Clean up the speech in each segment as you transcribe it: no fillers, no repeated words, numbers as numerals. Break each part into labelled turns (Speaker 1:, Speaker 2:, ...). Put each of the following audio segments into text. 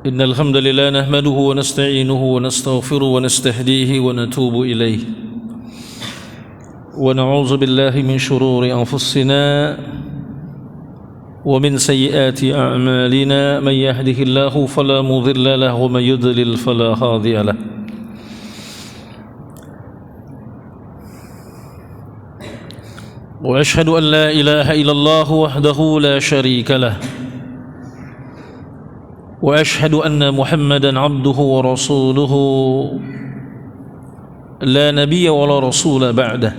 Speaker 1: إن الحمد لله نحمده ونستعينه ونستغفره ونستهديه ونتوب إليه ونعوذ بالله من شرور أنفسنا ومن سيئات أعمالنا من يهده الله فلا مضل له ومن يضلل فلا هادي له وأشهد أن لا إله إلا الله وحده لا شريك له وأشهد أن محمدا عبده ورسوله لا نبي ولا رسول بعده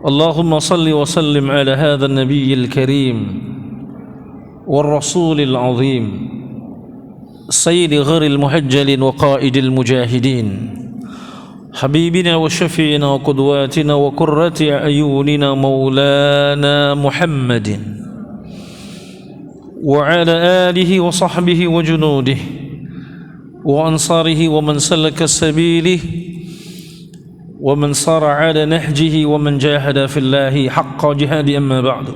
Speaker 1: اللهم صل وسلم على هذا النبي الكريم والرسول العظيم سيد غير المهجل وقائد المجاهدين حبيبنا وشفينا وقدواتنا وقرة أعيننا مولانا محمد وعلى آله وصحبه وجنوده وأنصاره ومن سلك سبيله ومن صار على نهجه ومن جاهد في الله حق جهاد أما بعد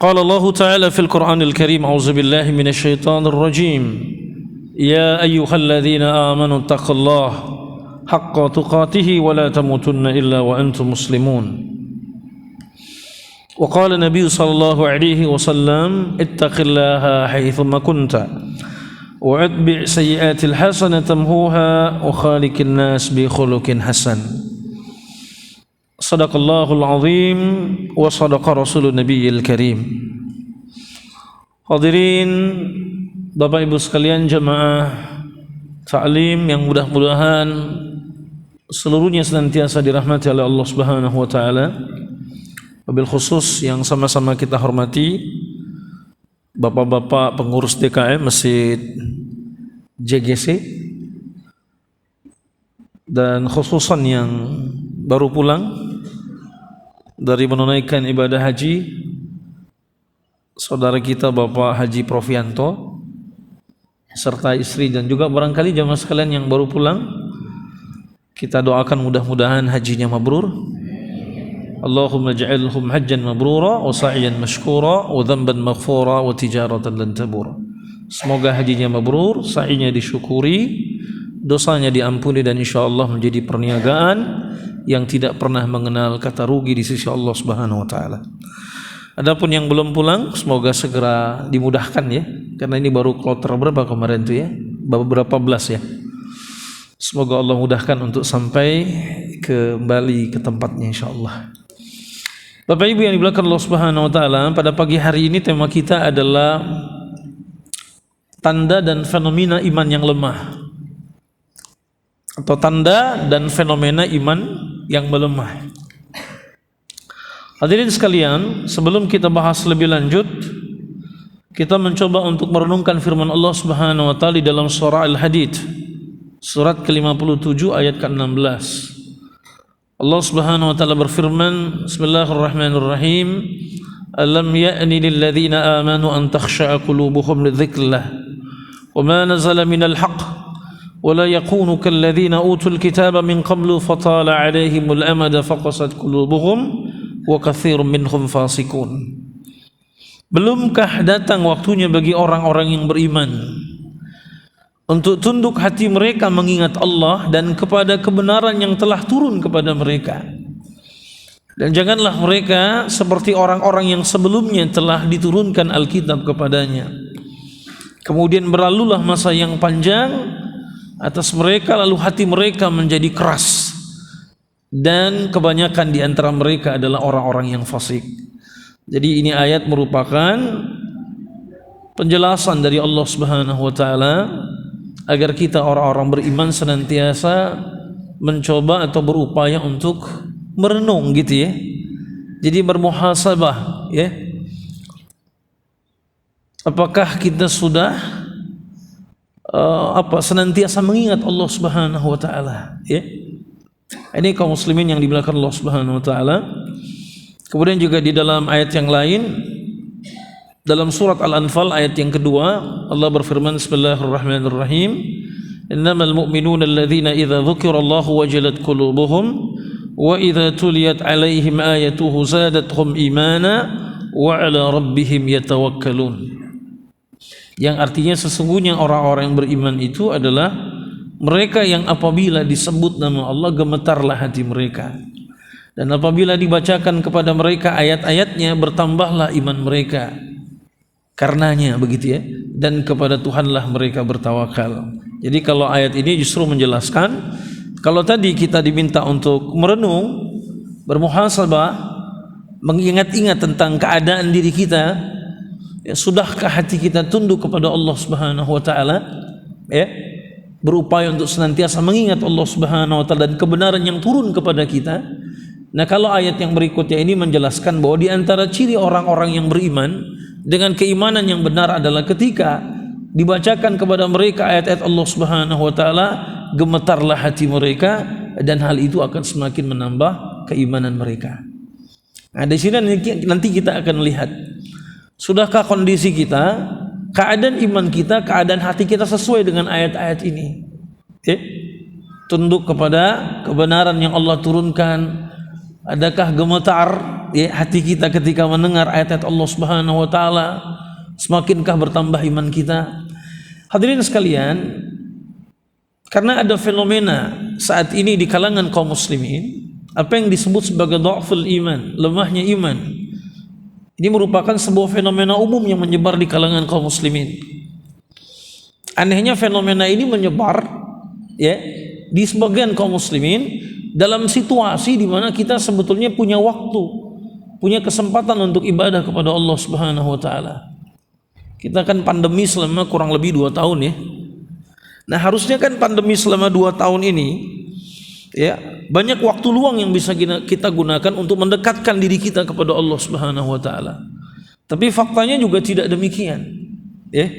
Speaker 1: قال الله تعالى في القرآن الكريم أعوذ بالله من الشيطان الرجيم يا أيها الذين آمنوا اتقوا الله حق تقاته ولا تموتن إلا وأنتم مسلمون وقال النبي صلى الله عليه وسلم اتق الله حيثما كنت واتبع سيئات الحسنة تمحوها وخالق الناس بخلق حسن صدق الله العظيم وصدق رسول النبي الكريم. Hadirin Bapak Ibu sekalian jamaah ta'lim yang mudah-mudahan seluruhnya senantiasa dirahmati oleh Allah Subhanahu wa taala. Wabil khusus yang sama-sama kita hormati Bapak-bapak pengurus DKM Masjid JGC dan khususan yang baru pulang dari menunaikan ibadah haji saudara kita Bapak Haji Profianto serta istri dan juga barangkali jamaah sekalian yang baru pulang, kita doakan mudah-mudahan hajinya mabrur. Allahumma ja'alhum hajjan mabrura wa sa'yan mashkura wa dhanban maghfura wa tijaratan lan tabura. Semoga hajinya mabrur, sa'inya disyukuri, dosanya diampuni dan insyaallah menjadi perniagaan yang tidak pernah mengenal kata rugi di sisi Allah Subhanahu wa taala. Adapun yang belum pulang semoga segera dimudahkan ya, karena ini baru kloter berapa kemarin tuh ya, beberapa belas ya. Semoga Allah mudahkan untuk sampai kembali ke tempatnya insyaallah. Bapak Ibu yang dimuliakan Allah Subhanahu wa taala, pada pagi hari ini tema kita adalah tanda dan fenomena iman yang lemah. Atau tanda dan fenomena iman yang melemah. Hadirin sekalian, sebelum kita bahas lebih lanjut, kita mencoba untuk merenungkan firman Allah Subhanahu wa taala di dalam surah Al-Hadid, surat ke-57 ayat ke-16. Allah Subhanahu wa taala berfirman, Bismillahirrahmanirrahim, Alam ya'ni lil ladzina amanu an takhsha'a qulubuhum li dzikrillah wa ma nazala minal haqq wa la yakunu kal ladzina utul kitaba min qablu fatala 'alaihimul amada faqasat qulubuhum wa katsirun minhum fasiqun. Belumkah datang waktunya bagi orang-orang yang beriman untuk tunduk hati mereka mengingat Allah dan kepada kebenaran yang telah turun kepada mereka. Dan janganlah mereka seperti orang-orang yang sebelumnya telah diturunkan Alkitab kepadanya. Kemudian berlalulah masa yang panjang atas mereka, lalu hati mereka menjadi keras. Dan kebanyakan di antara mereka adalah orang-orang yang fasik. Jadi ini ayat merupakan penjelasan dari Allah Subhanahu wa taala agar kita orang-orang beriman senantiasa mencoba atau berupaya untuk merenung gitu ya. Jadi bermuhasabah ya. Apakah kita sudah senantiasa mengingat Allah Subhanahu wa taala ya. Ini kaum muslimin yang dimuliakan Allah Subhanahu wa taala. Kemudian juga di dalam ayat yang lain dalam surat Al-Anfal ayat yang kedua Allah berfirman Bismillahirrahmanirrahim Innamal mu'minuna alladhina idza dzukirallahu wajilat qulubuhum wa idza tuliyat 'alaihim ayatuhu zadatuhum imana wa 'ala rabbihim yatawakkalun. yang artinya sesungguhnya orang-orang yang beriman itu adalah mereka yang apabila disebut nama Allah gemetarlah hati mereka, dan apabila dibacakan kepada mereka ayat-ayatnya bertambahlah iman mereka karenanya, begitu ya, dan kepada Tuhanlah mereka bertawakal. Jadi kalau ayat ini justru menjelaskan, kalau tadi kita diminta untuk merenung, bermuhasabah, mengingat-ingat tentang keadaan diri kita, ya, sudahkah hati kita tunduk kepada Allah Subhanahu wa taala, ya, berupaya untuk senantiasa mengingat Allah Subhanahu wa taala dan kebenaran yang turun kepada kita. Nah, kalau ayat yang berikutnya ini menjelaskan bahwa di antara ciri orang-orang yang beriman dengan keimanan yang benar adalah ketika dibacakan kepada mereka ayat-ayat Allah Subhanahu wa taala, gemetarlah hati mereka, dan hal itu akan semakin menambah keimanan mereka. Nah, di sini nanti kita akan lihat, sudahkah kondisi kita, keadaan iman kita, keadaan hati kita sesuai dengan ayat-ayat ini, tunduk kepada kebenaran yang Allah turunkan. Adakah gemetar, ya, hati kita ketika mendengar ayat-ayat Allah Subhanahu wa taala? Semakinkah bertambah iman kita? Hadirin sekalian, karena ada fenomena saat ini di kalangan kaum muslimin, apa yang disebut sebagai dha'ful iman, lemahnya iman. Ini merupakan sebuah fenomena umum yang menyebar di kalangan kaum muslimin. Anehnya fenomena ini menyebar, ya, di sebagian kaum muslimin dalam situasi di mana kita sebetulnya punya waktu, punya kesempatan untuk ibadah kepada Allah Subhanahu wa taala. Kita kan pandemi selama kurang lebih 2 tahun, ya. Nah, harusnya kan pandemi selama 2 tahun ini, ya, banyak waktu luang yang bisa kita gunakan untuk mendekatkan diri kita kepada Allah Subhanahu wa taala. Tapi faktanya juga tidak demikian, ya.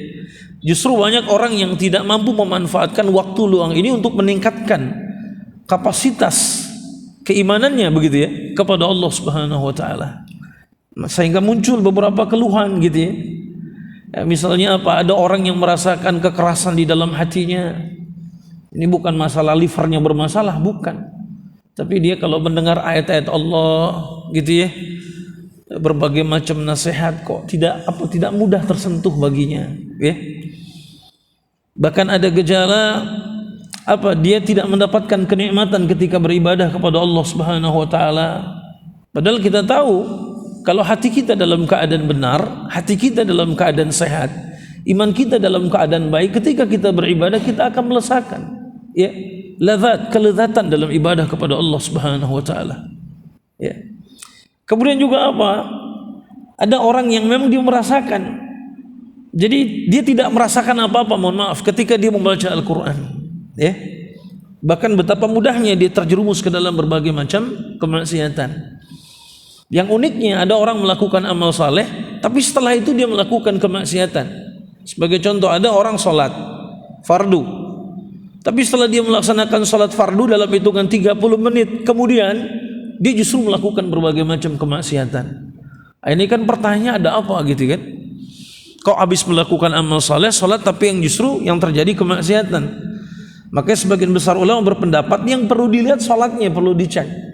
Speaker 1: Justru banyak orang yang tidak mampu memanfaatkan waktu luang ini untuk meningkatkan kapasitas keimanannya, begitu ya, kepada Allah Subhanahu wa taala. Sehingga muncul beberapa keluhan, gitu ya. Ya, misalnya apa? Ada orang yang merasakan kekerasan di dalam hatinya. Ini bukan masalah livernya bermasalah, bukan. Tapi dia kalau mendengar ayat-ayat Allah, gitu ya, berbagai macam nasihat kok tidak mudah tersentuh baginya, ya. Bahkan ada gejala dia tidak mendapatkan kenikmatan ketika beribadah kepada Allah Subhanahu wa taala. Padahal kita tahu kalau hati kita dalam keadaan benar, hati kita dalam keadaan sehat, iman kita dalam keadaan baik, ketika kita beribadah kita akan merasakan, ya, kelezatan dalam ibadah kepada Allah Subhanahu wa taala, ya. Kemudian juga ada orang yang memang dia merasakan, jadi dia tidak merasakan apa-apa, mohon maaf, ketika dia membaca Al-Qur'an, ya. Bahkan betapa mudahnya dia terjerumus ke dalam berbagai macam kemaksiatan. Yang uniknya ada orang melakukan amal saleh, tapi setelah itu dia melakukan kemaksiatan. Sebagai contoh, ada orang sholat fardu, tapi setelah dia melaksanakan sholat fardu dalam hitungan 30 menit kemudian dia justru melakukan berbagai macam kemaksiatan. Ini kan pertanyaannya, ada apa gitu kan? Kok habis melakukan amal saleh, sholat, tapi yang justru yang terjadi kemaksiatan? Makanya sebagian besar ulama berpendapat yang perlu dilihat sholatnya, perlu dicek.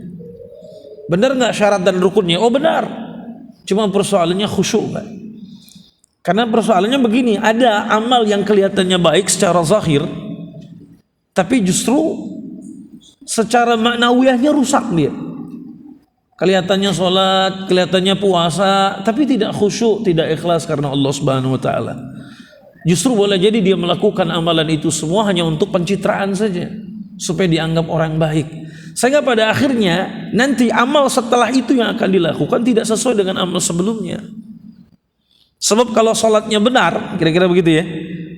Speaker 1: Benar nggak syarat dan rukunnya? Oh benar. Cuma persoalannya khusyuk, Pak. Karena persoalannya begini, ada amal yang kelihatannya baik secara zahir, tapi justru secara maknawiyahnya rusak dia. Kelihatannya sholat, kelihatannya puasa, tapi tidak khusyuk, tidak ikhlas karena Allah Subhanahu wa taala. Justru boleh jadi dia melakukan amalan itu semua hanya untuk pencitraan saja, supaya dianggap orang baik. Sehingga pada akhirnya nanti amal setelah itu yang akan dilakukan tidak sesuai dengan amal sebelumnya. Sebab kalau sholatnya benar, kira-kira begitu ya,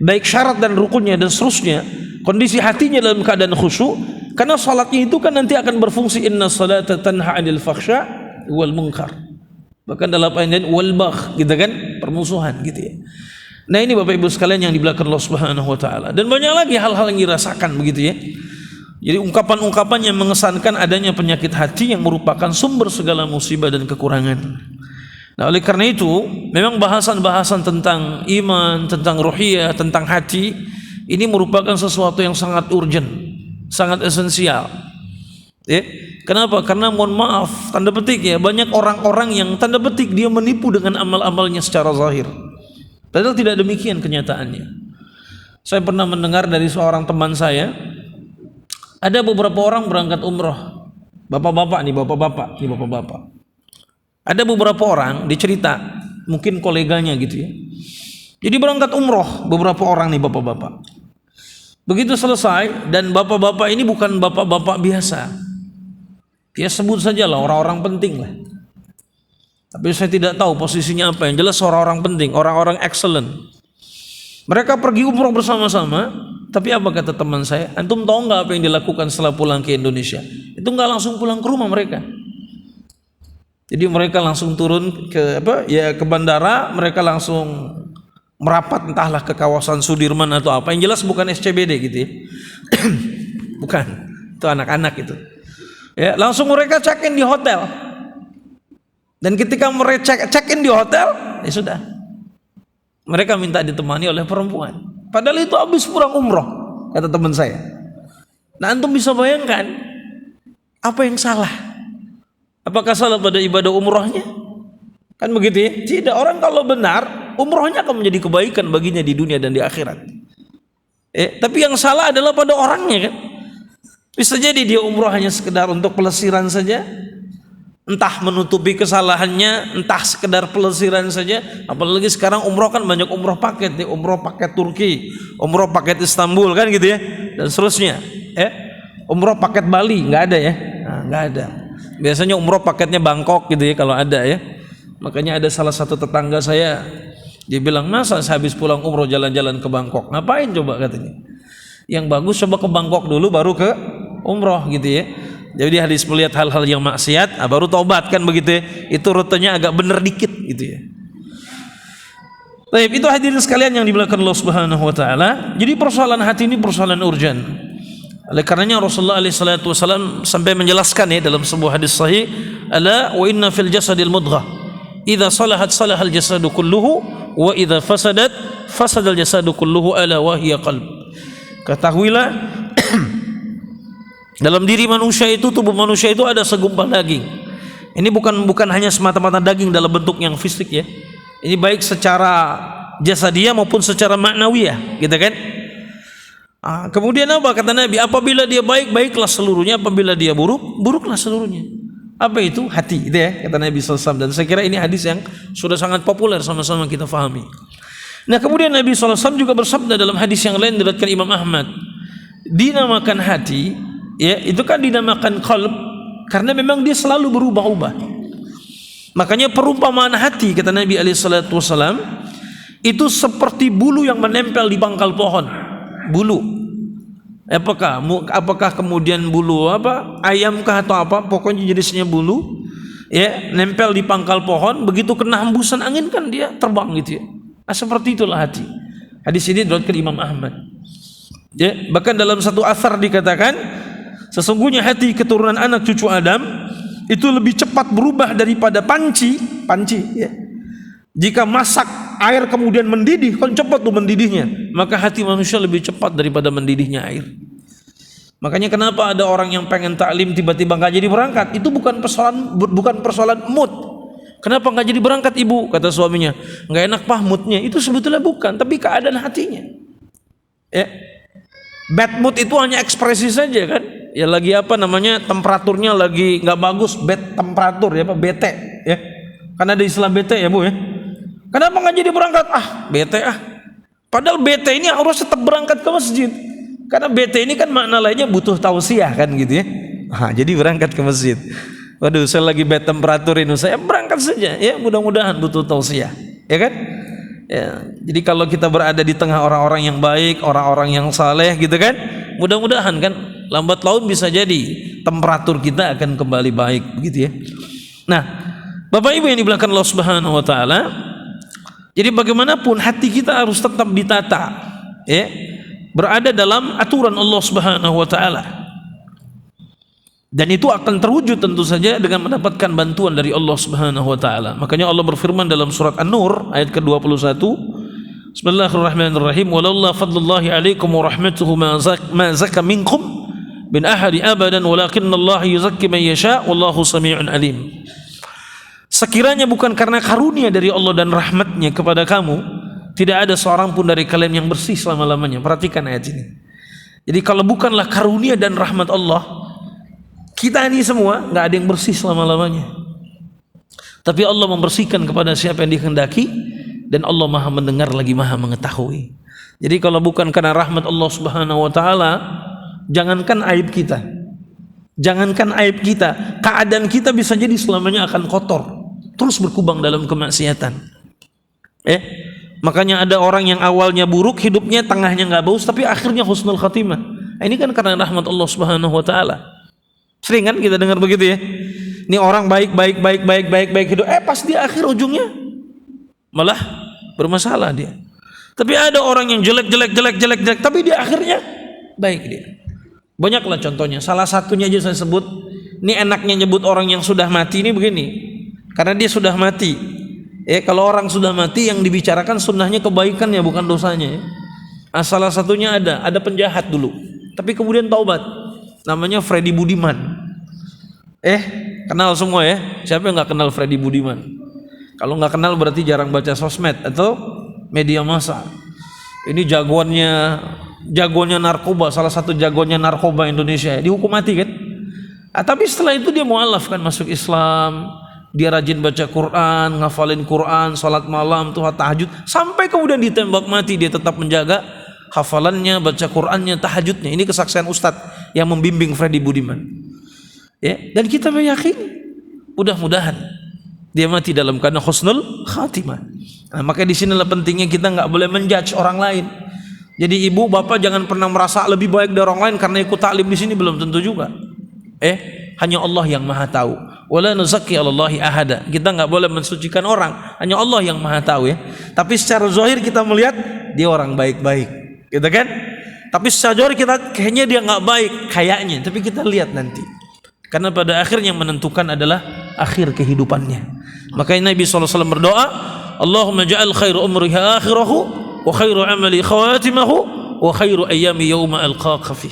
Speaker 1: baik syarat dan rukunnya dan seterusnya, kondisi hatinya dalam keadaan khusyuk, karena sholatnya itu kan nanti akan berfungsi inna salata tanha 'anil fakhsya wal munkar. Bahkan dalam ayat wal bagh, gitu kan, permusuhan, gitu ya. Nah, ini Bapak Ibu sekalian yang dimuliakan Allah Subhanahu wa taala. Dan banyak lagi hal-hal yang dirasakan, begitu ya. Jadi ungkapan-ungkapan yang mengesankan adanya penyakit hati yang merupakan sumber segala musibah dan kekurangan. Nah, oleh karena itu, memang bahasan-bahasan tentang iman, tentang ruhiyah, tentang hati, ini merupakan sesuatu yang sangat urgent, sangat esensial. Ya, kenapa? Karena mohon maaf, tanda petik ya, banyak orang-orang yang tanda petik dia menipu dengan amal-amalnya secara zahir. Padahal tidak demikian kenyataannya. Saya pernah mendengar dari seorang teman saya, ada beberapa orang berangkat umroh, bapak-bapak. Ada beberapa orang dicerita, mungkin koleganya gitu ya. Jadi berangkat umroh beberapa orang nih bapak-bapak. Begitu selesai, dan bapak-bapak ini bukan bapak-bapak biasa. Ya sebut sajalah orang-orang penting lah. Tapi saya tidak tahu posisinya apa. Yang jelas orang-orang penting, orang-orang excellent. Mereka pergi umroh bersama-sama. Tapi apa kata teman saya? Antum tahu nggak apa yang dilakukan setelah pulang ke Indonesia? Itu nggak langsung pulang ke rumah mereka. Jadi mereka langsung turun ke ke bandara. Mereka langsung merapat entahlah ke kawasan Sudirman atau apa. Yang jelas bukan SCBD gitu ya. Bukan. Itu anak-anak itu. Ya, langsung mereka check-in di hotel. Dan ketika mereka check-in di hotel, ya sudah. Mereka minta ditemani oleh perempuan. Padahal itu habis pulang umroh, kata teman saya. Nah, antum bisa bayangkan apa yang salah? Apakah salah pada ibadah umrohnya? Kan begitu ya? Tidak, orang kalau benar, umrohnya akan menjadi kebaikan baginya di dunia dan di akhirat. Tapi yang salah adalah pada orangnya kan. Bisa jadi dia umroh hanya sekedar untuk pelesiran saja, entah menutupi kesalahannya, entah sekedar pelesiran saja. Apalagi sekarang umroh kan banyak umroh paket nih, umroh paket Turki, umroh paket Istanbul kan gitu ya, dan seterusnya. Umroh paket Bali nggak ada ya, nggak ada. Biasanya umroh paketnya Bangkok gitu ya kalau ada ya. Makanya ada salah satu tetangga saya, dia bilang, masa saya habis pulang umroh jalan-jalan ke Bangkok, ngapain coba katanya? Yang bagus coba ke Bangkok dulu baru ke umroh gitu ya. Jadi hadis melihat hal-hal yang maksiat, baru taubat kan begitu ya. Itu rutenya agak bener dikit gitu ya. Baik, itu hadirin sekalian yang dimuliakan Allah Subhanahu wa taala. Jadi persoalan hati ini persoalan urgen. Oleh karenanya Rasulullah SAW sampai menjelaskan ya dalam sebuah hadis sahih, ala wa inna fil jasadil mudghah idza salahat salahal jasadu kulluhu wa idza fasadat fasadal jasadu kulluhu ala wa hiya qalb. Ketahuilah dalam diri manusia itu, tubuh manusia itu ada segumpal daging. Ini bukan hanya semata-mata daging dalam bentuk yang fisik ya. Ini baik secara jasadiah maupun secara maknawiyah, gitu kan? Kemudian apa kata Nabi? Apabila dia baik, baiklah seluruhnya. Apabila dia buruk, buruklah seluruhnya. Apa itu? Hati, gitu ya, kata Nabi SAW. Dan saya kira ini hadis yang sudah sangat populer, sama-sama kita fahami. Nah, kemudian Nabi SAW juga bersabda dalam hadis yang lain diriwayatkan Imam Ahmad, dinamakan hati, ya itu kan dinamakan qalb karena memang dia selalu berubah-ubah. Makanya perumpamaan hati kata Nabi SAW itu seperti bulu yang menempel di pangkal pohon. Bulu. Apakah kemudian bulu ayamkah atau apa? Pokoknya jenisnya bulu. Ya, nempel di pangkal pohon, begitu kena hembusan angin kan dia terbang gitu ya. Seperti itulah hati. Hadis ini diriwayatkan Imam Ahmad. Ya, bahkan dalam satu athar dikatakan, sesungguhnya hati keturunan anak cucu Adam itu lebih cepat berubah daripada panci ya. Jika masak air kemudian mendidih, kan cepat tuh mendidihnya, maka hati manusia lebih cepat daripada mendidihnya air. Makanya kenapa ada orang yang pengen taklim tiba-tiba nggak jadi berangkat? Itu bukan persoalan mood. Kenapa nggak jadi berangkat ibu? Kata suaminya, nggak enak moodnya. Itu sebetulnya bukan, tapi keadaan hatinya. Ya. Bad mood itu hanya ekspresi saja kan? Ya lagi temperaturnya lagi nggak bagus, bad temperatur ya, bete ya. Karena ada istilah bete ya bu ya. Kenapa nggak jadi berangkat? Bete Padahal bete ini harus tetap berangkat ke masjid. Karena bete ini kan makna lainnya butuh tausiah kan gitu ya. Jadi berangkat ke masjid. Waduh, saya lagi bad temperatur ini, saya berangkat saja ya, mudah-mudahan butuh tausiah. Ya kan? Ya, jadi kalau kita berada di tengah orang-orang yang baik, orang-orang yang saleh gitu kan, mudah-mudahan kan lambat laun bisa jadi temperatur kita akan kembali baik begitu ya. Nah, Bapak Ibu yang dimuliakan Allah Subhanahu wa taala, jadi bagaimanapun hati kita harus tetap ditata ya, berada dalam aturan Allah Subhanahu wa taala. Dan itu akan terwujud tentu saja dengan mendapatkan bantuan dari Allah Subhanahu wa taala. Makanya Allah berfirman dalam surat An-Nur ayat ke-21, Bismillahirrahmanirrahim, "Walaula fadlullahi 'alaikum wa rahmatuhu ma zakka minkum min ahadi abadan walakinallaha yuzakki man yasha wallahu samii'un alim." Sekiranya bukan karena karunia dari Allah dan rahmatnya kepada kamu, Tidak ada seorang pun dari kalian yang bersih selama-lamanya. Perhatikan ayat ini. Jadi kalau bukanlah karunia dan rahmat Allah, kita ini semua nggak ada yang bersih selama-lamanya. Tapi Allah membersihkan kepada siapa yang dikehendaki, dan Allah Maha mendengar lagi Maha mengetahui. Jadi kalau bukan karena rahmat Allah Subhanahu wa taala, jangankan aib kita, keadaan kita bisa jadi selamanya akan kotor, terus berkubang dalam kemaksiatan. Makanya ada orang yang awalnya buruk hidupnya, tengahnya nggak bagus, tapi akhirnya husnul khatimah. Ini kan karena rahmat Allah Subhanahu wa taala. Sering kan kita dengar begitu ya. Ini orang baik hidup, pas di akhir ujungnya malah bermasalah dia. Tapi ada orang yang jelek, tapi di akhirnya baik dia. Banyaklah contohnya. Salah satunya aja saya sebut. Ini enaknya nyebut orang yang sudah mati ini begini, karena dia sudah mati. Kalau orang sudah mati yang dibicarakan sunnahnya kebaikannya, bukan dosanya. Salah satunya ada penjahat dulu, tapi kemudian taubat. Namanya Freddy Budiman. Kenal semua ya? Siapa yang nggak kenal Freddy Budiman? Kalau nggak kenal berarti jarang baca sosmed atau media massa. Ini jagoannya narkoba, salah satu jagoannya narkoba Indonesia. Dihukum mati kan? Tapi setelah itu dia mualaf kan, masuk Islam. Dia rajin baca Quran, ngafalin Quran, salat malam, tuh tahajud, sampai kemudian ditembak mati dia tetap menjaga hafalannya, baca Qurannya, tahajudnya. Ini kesaksian Ustadz yang membimbing Freddy Budiman. Dan kita meyakini mudah-mudahan dia mati dalam keadaan husnul khatimah. Makanya di sinilah pentingnya kita nggak boleh menjudge orang lain. Jadi ibu bapak jangan pernah merasa lebih baik dari orang lain karena ikut taklim di sini, belum tentu juga. Hanya Allah yang maha tahu. Wala nuzakki 'alallahi ahada. Kita nggak boleh mensucikan orang, hanya Allah yang maha tahu ya. Tapi secara zahir kita melihat dia orang baik-baik, gitu kan? Tapi secara zahir kita kayaknya dia nggak baik, kayaknya. Tapi kita lihat nanti. Karena pada akhirnya yang menentukan adalah akhir kehidupannya. Makanya Nabi SAW berdoa, Allahumma ja'al khairu umrihi akhirahu wa khairu amali khawatimahu wa khairu ayyami yawma alqaqa fi.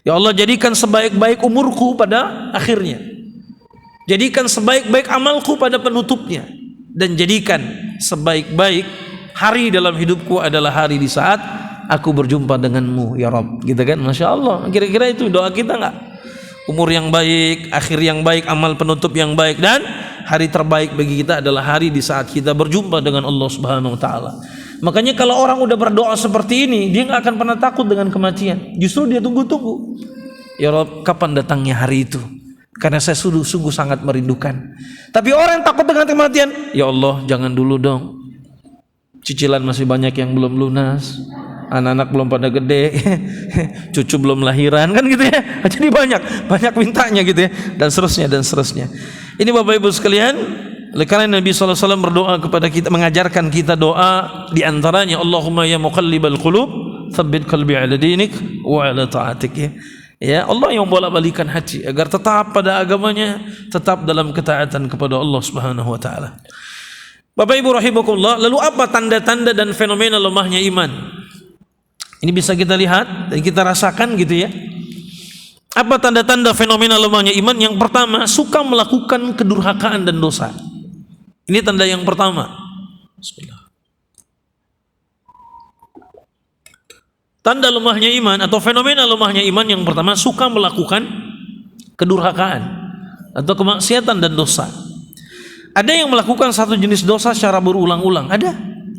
Speaker 1: Ya Allah, jadikan sebaik-baik umurku pada akhirnya, jadikan sebaik-baik amalku pada penutupnya, dan jadikan sebaik-baik hari dalam hidupku adalah hari di saat aku berjumpa denganmu ya Rabb. Gitu kan? Masya Allah. Kira-kira itu doa kita nggak? Umur yang baik, akhir yang baik, amal penutup yang baik, dan hari terbaik bagi kita adalah hari di saat kita berjumpa dengan Allah Subhanahu wa taala. Makanya kalau orang udah berdoa seperti ini, dia nggak akan pernah takut dengan kematian. Justru dia tunggu-tunggu. Ya Rabb, kapan datangnya hari itu? Karena saya sungguh sangat merindukan. Tapi orang yang takut dengan kematian, ya Allah, jangan dulu dong. Cicilan masih banyak yang belum lunas. Anak-anak belum pada gede, cucu belum lahiran, kan gitu ya. Jadi banyak mintanya gitu ya, dan seterusnya. Ini Bapak Ibu sekalian, oleh karena Nabi SAW berdoa kepada kita, mengajarkan kita doa, diantaranya Allahumma ya muqallibal qulub, tsabbit qalbi ala dinik wa ala ta'atik. Ya Allah yang bolak-balikan hati agar tetap pada agamanya, tetap dalam ketaatan kepada Allah Subhanahu wa taala. Bapak Ibu rahimakumullah, lalu apa tanda-tanda dan fenomena lemahnya iman? Ini bisa kita lihat dan kita rasakan gitu ya. Apa tanda-tanda fenomena lemahnya iman? Yang pertama, suka melakukan kedurhakaan dan dosa. Ini tanda yang pertama. Bismillah. Tanda lemahnya iman atau fenomena lemahnya iman yang pertama, suka melakukan kedurhakaan atau kemaksiatan dan dosa. Ada yang melakukan satu jenis dosa secara berulang-ulang. Ada.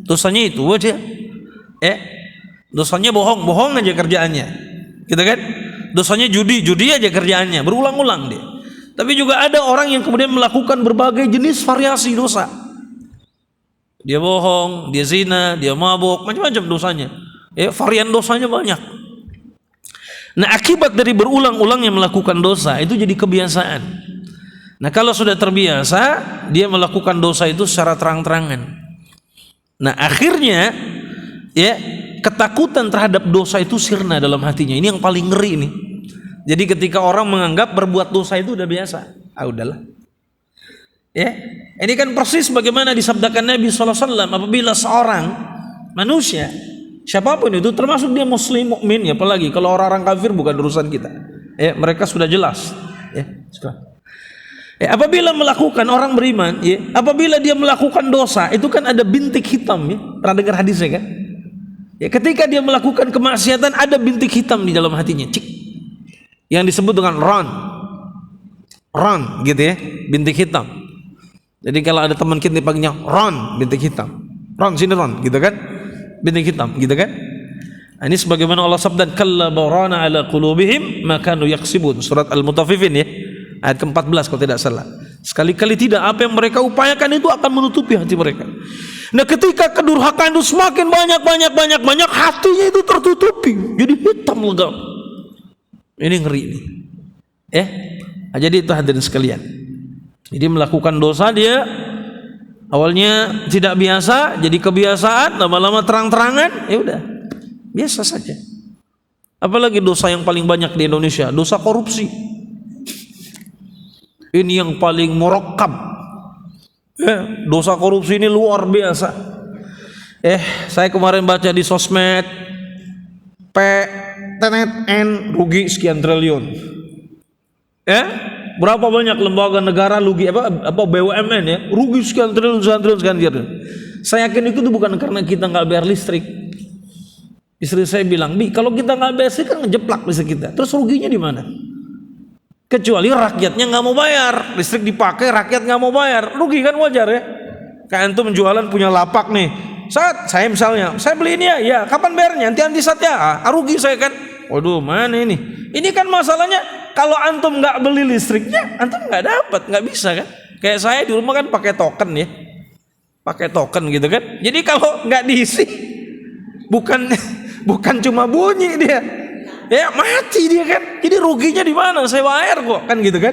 Speaker 1: Dosanya itu aja. Dosanya bohong aja kerjaannya, gitu kan? Dosanya judi aja kerjaannya, berulang-ulang dia. Tapi juga ada orang yang kemudian melakukan berbagai jenis variasi dosa. Dia bohong, dia zina, dia mabuk, macam-macam dosanya. Varian dosanya banyak. Nah, akibat dari berulang-ulangnya melakukan dosa itu jadi kebiasaan. Nah, kalau sudah terbiasa, dia melakukan dosa itu secara terang-terangan. Nah, akhirnya ketakutan terhadap dosa itu sirna dalam hatinya. Ini yang paling ngeri nih. Jadi ketika orang menganggap berbuat dosa itu udah biasa, udahlah. Ini kan persis bagaimana disabdakan Nabi SAW, apabila seorang manusia, siapapun itu, termasuk dia muslim, mukmin, ya apalagi kalau orang-orang kafir bukan urusan kita. Mereka sudah jelas. Apabila melakukan orang beriman, ya, apabila dia melakukan dosa, itu kan ada bintik hitam, ya. Pernah dengar hadisnya kan? Ya, ketika dia melakukan kemaksiatan ada bintik hitam di dalam hatinya, cik. Yang disebut dengan ron, gitu ya, bintik hitam. Jadi kalau ada teman kita dipanggilnya ron, bintik hitam. Ron sini ron, gitu kan? Bintik hitam, gitu kan? Nah, ini sebagaimana Allah sabda, kalla barana ala qulubihim ma kanu yaksibun, surat Al-Mutaffifin ya. Ayat ke-14 kalau tidak salah. Sekali-kali tidak, apa yang mereka upayakan itu akan menutupi hati mereka. Nah, ketika kedurhakaan itu semakin banyak, hatinya itu tertutupi, jadi hitam legam. Ini ngeri ini. Nah, jadi itu hadirin sekalian. Jadi melakukan dosa dia awalnya tidak biasa, jadi kebiasaan, lama-lama terang-terangan, ya udah biasa saja. Apalagi dosa yang paling banyak di Indonesia, dosa korupsi. Ini yang paling murakkab. Dosa korupsi ini luar biasa. Saya kemarin baca di sosmed, PTNN rugi sekian triliun. Berapa banyak lembaga negara rugi, apa BUMN ya, rugi sekian triliun. Saya yakin itu bukan karena kita nggak bayar listrik. Istri saya bilang, Bi, kalau kita nggak bayar listrik kan ngejeplak listrik kita. Terus ruginya di mana? Kecuali rakyatnya nggak mau bayar, listrik dipakai, rakyat nggak mau bayar, rugi kan, wajar ya. Kayak antum jualan punya lapak nih, saya misalnya, saya beli ini ya, kapan bayarnya? Nanti saat ya, rugi saya kan. Waduh, mana ini? Ini kan masalahnya, kalau antum nggak beli listriknya, antum nggak dapat, nggak bisa kan. Kayak saya di rumah kan pakai token ya, pakai token gitu kan. Jadi kalau nggak diisi, bukan cuma bunyi dia. Ya mati dia kan, jadi ruginya di mana? Saya bayar kok, kan gitu kan?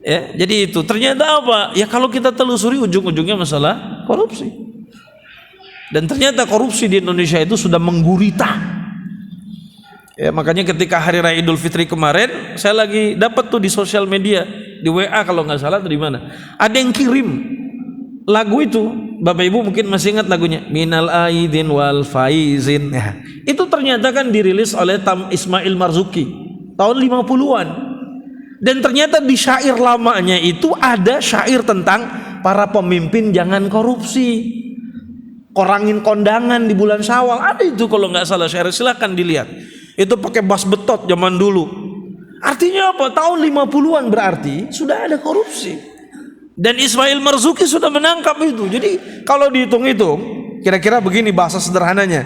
Speaker 1: Ya, jadi itu ternyata apa? Ya kalau kita telusuri ujung-ujungnya masalah korupsi. Dan ternyata korupsi di Indonesia itu sudah menggurita. Ya makanya ketika hari raya Idul Fitri kemarin, saya lagi dapat tuh di sosial media, di WA kalau nggak salah, dari mana? Ada yang kirim lagu itu, Bapak Ibu mungkin masih ingat lagunya, Minal Aidin wal Faizin. Ya, itu ternyata kan dirilis oleh Ismail Marzuki tahun 50-an. Dan ternyata di syair lamanya itu ada syair tentang para pemimpin jangan korupsi, korangin kondangan di bulan Syawal. Ada itu kalau nggak salah syair, silahkan dilihat. Itu pakai bas betot zaman dulu. Artinya apa? Tahun 50-an berarti sudah ada korupsi. Dan Ismail Marzuki sudah menangkap itu. Jadi kalau dihitung-hitung, kira-kira begini bahasa sederhananya.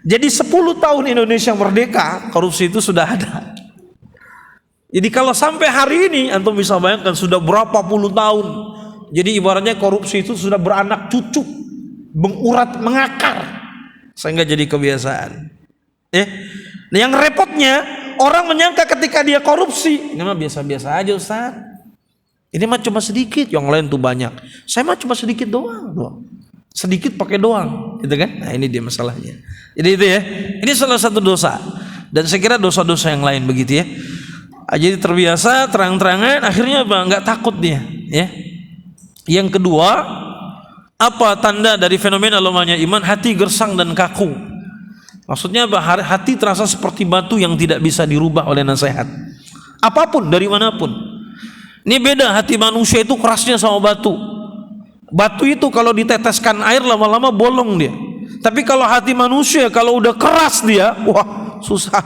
Speaker 1: Jadi 10 tahun Indonesia merdeka, korupsi itu sudah ada. Jadi kalau sampai hari ini, antum bisa bayangkan sudah berapa puluh tahun. Jadi ibaratnya korupsi itu sudah beranak cucu, mengurat, mengakar, sehingga jadi kebiasaan. Nah, yang repotnya, orang menyangka ketika dia korupsi, ini mah biasa-biasa aja Ustaz. Ini mah cuma sedikit, yang lain tuh banyak. Saya mah cuma sedikit doang. Sedikit pakai doang, gitu kan? Nah, ini dia masalahnya. Jadi itu ya. Ini salah satu dosa. Dan saya kira dosa-dosa yang lain begitu ya. Jadi terbiasa terang-terangan, akhirnya apa? Nggak takut dia, ya. Yang kedua, apa tanda dari fenomena lemahnya iman? Hati gersang dan kaku. Maksudnya apa? Hati terasa seperti batu yang tidak bisa dirubah oleh nasihat. Apapun dari manapun. Ini beda, hati manusia itu kerasnya sama batu. Batu itu kalau diteteskan air lama-lama bolong dia. Tapi kalau hati manusia kalau udah keras dia, wah susah.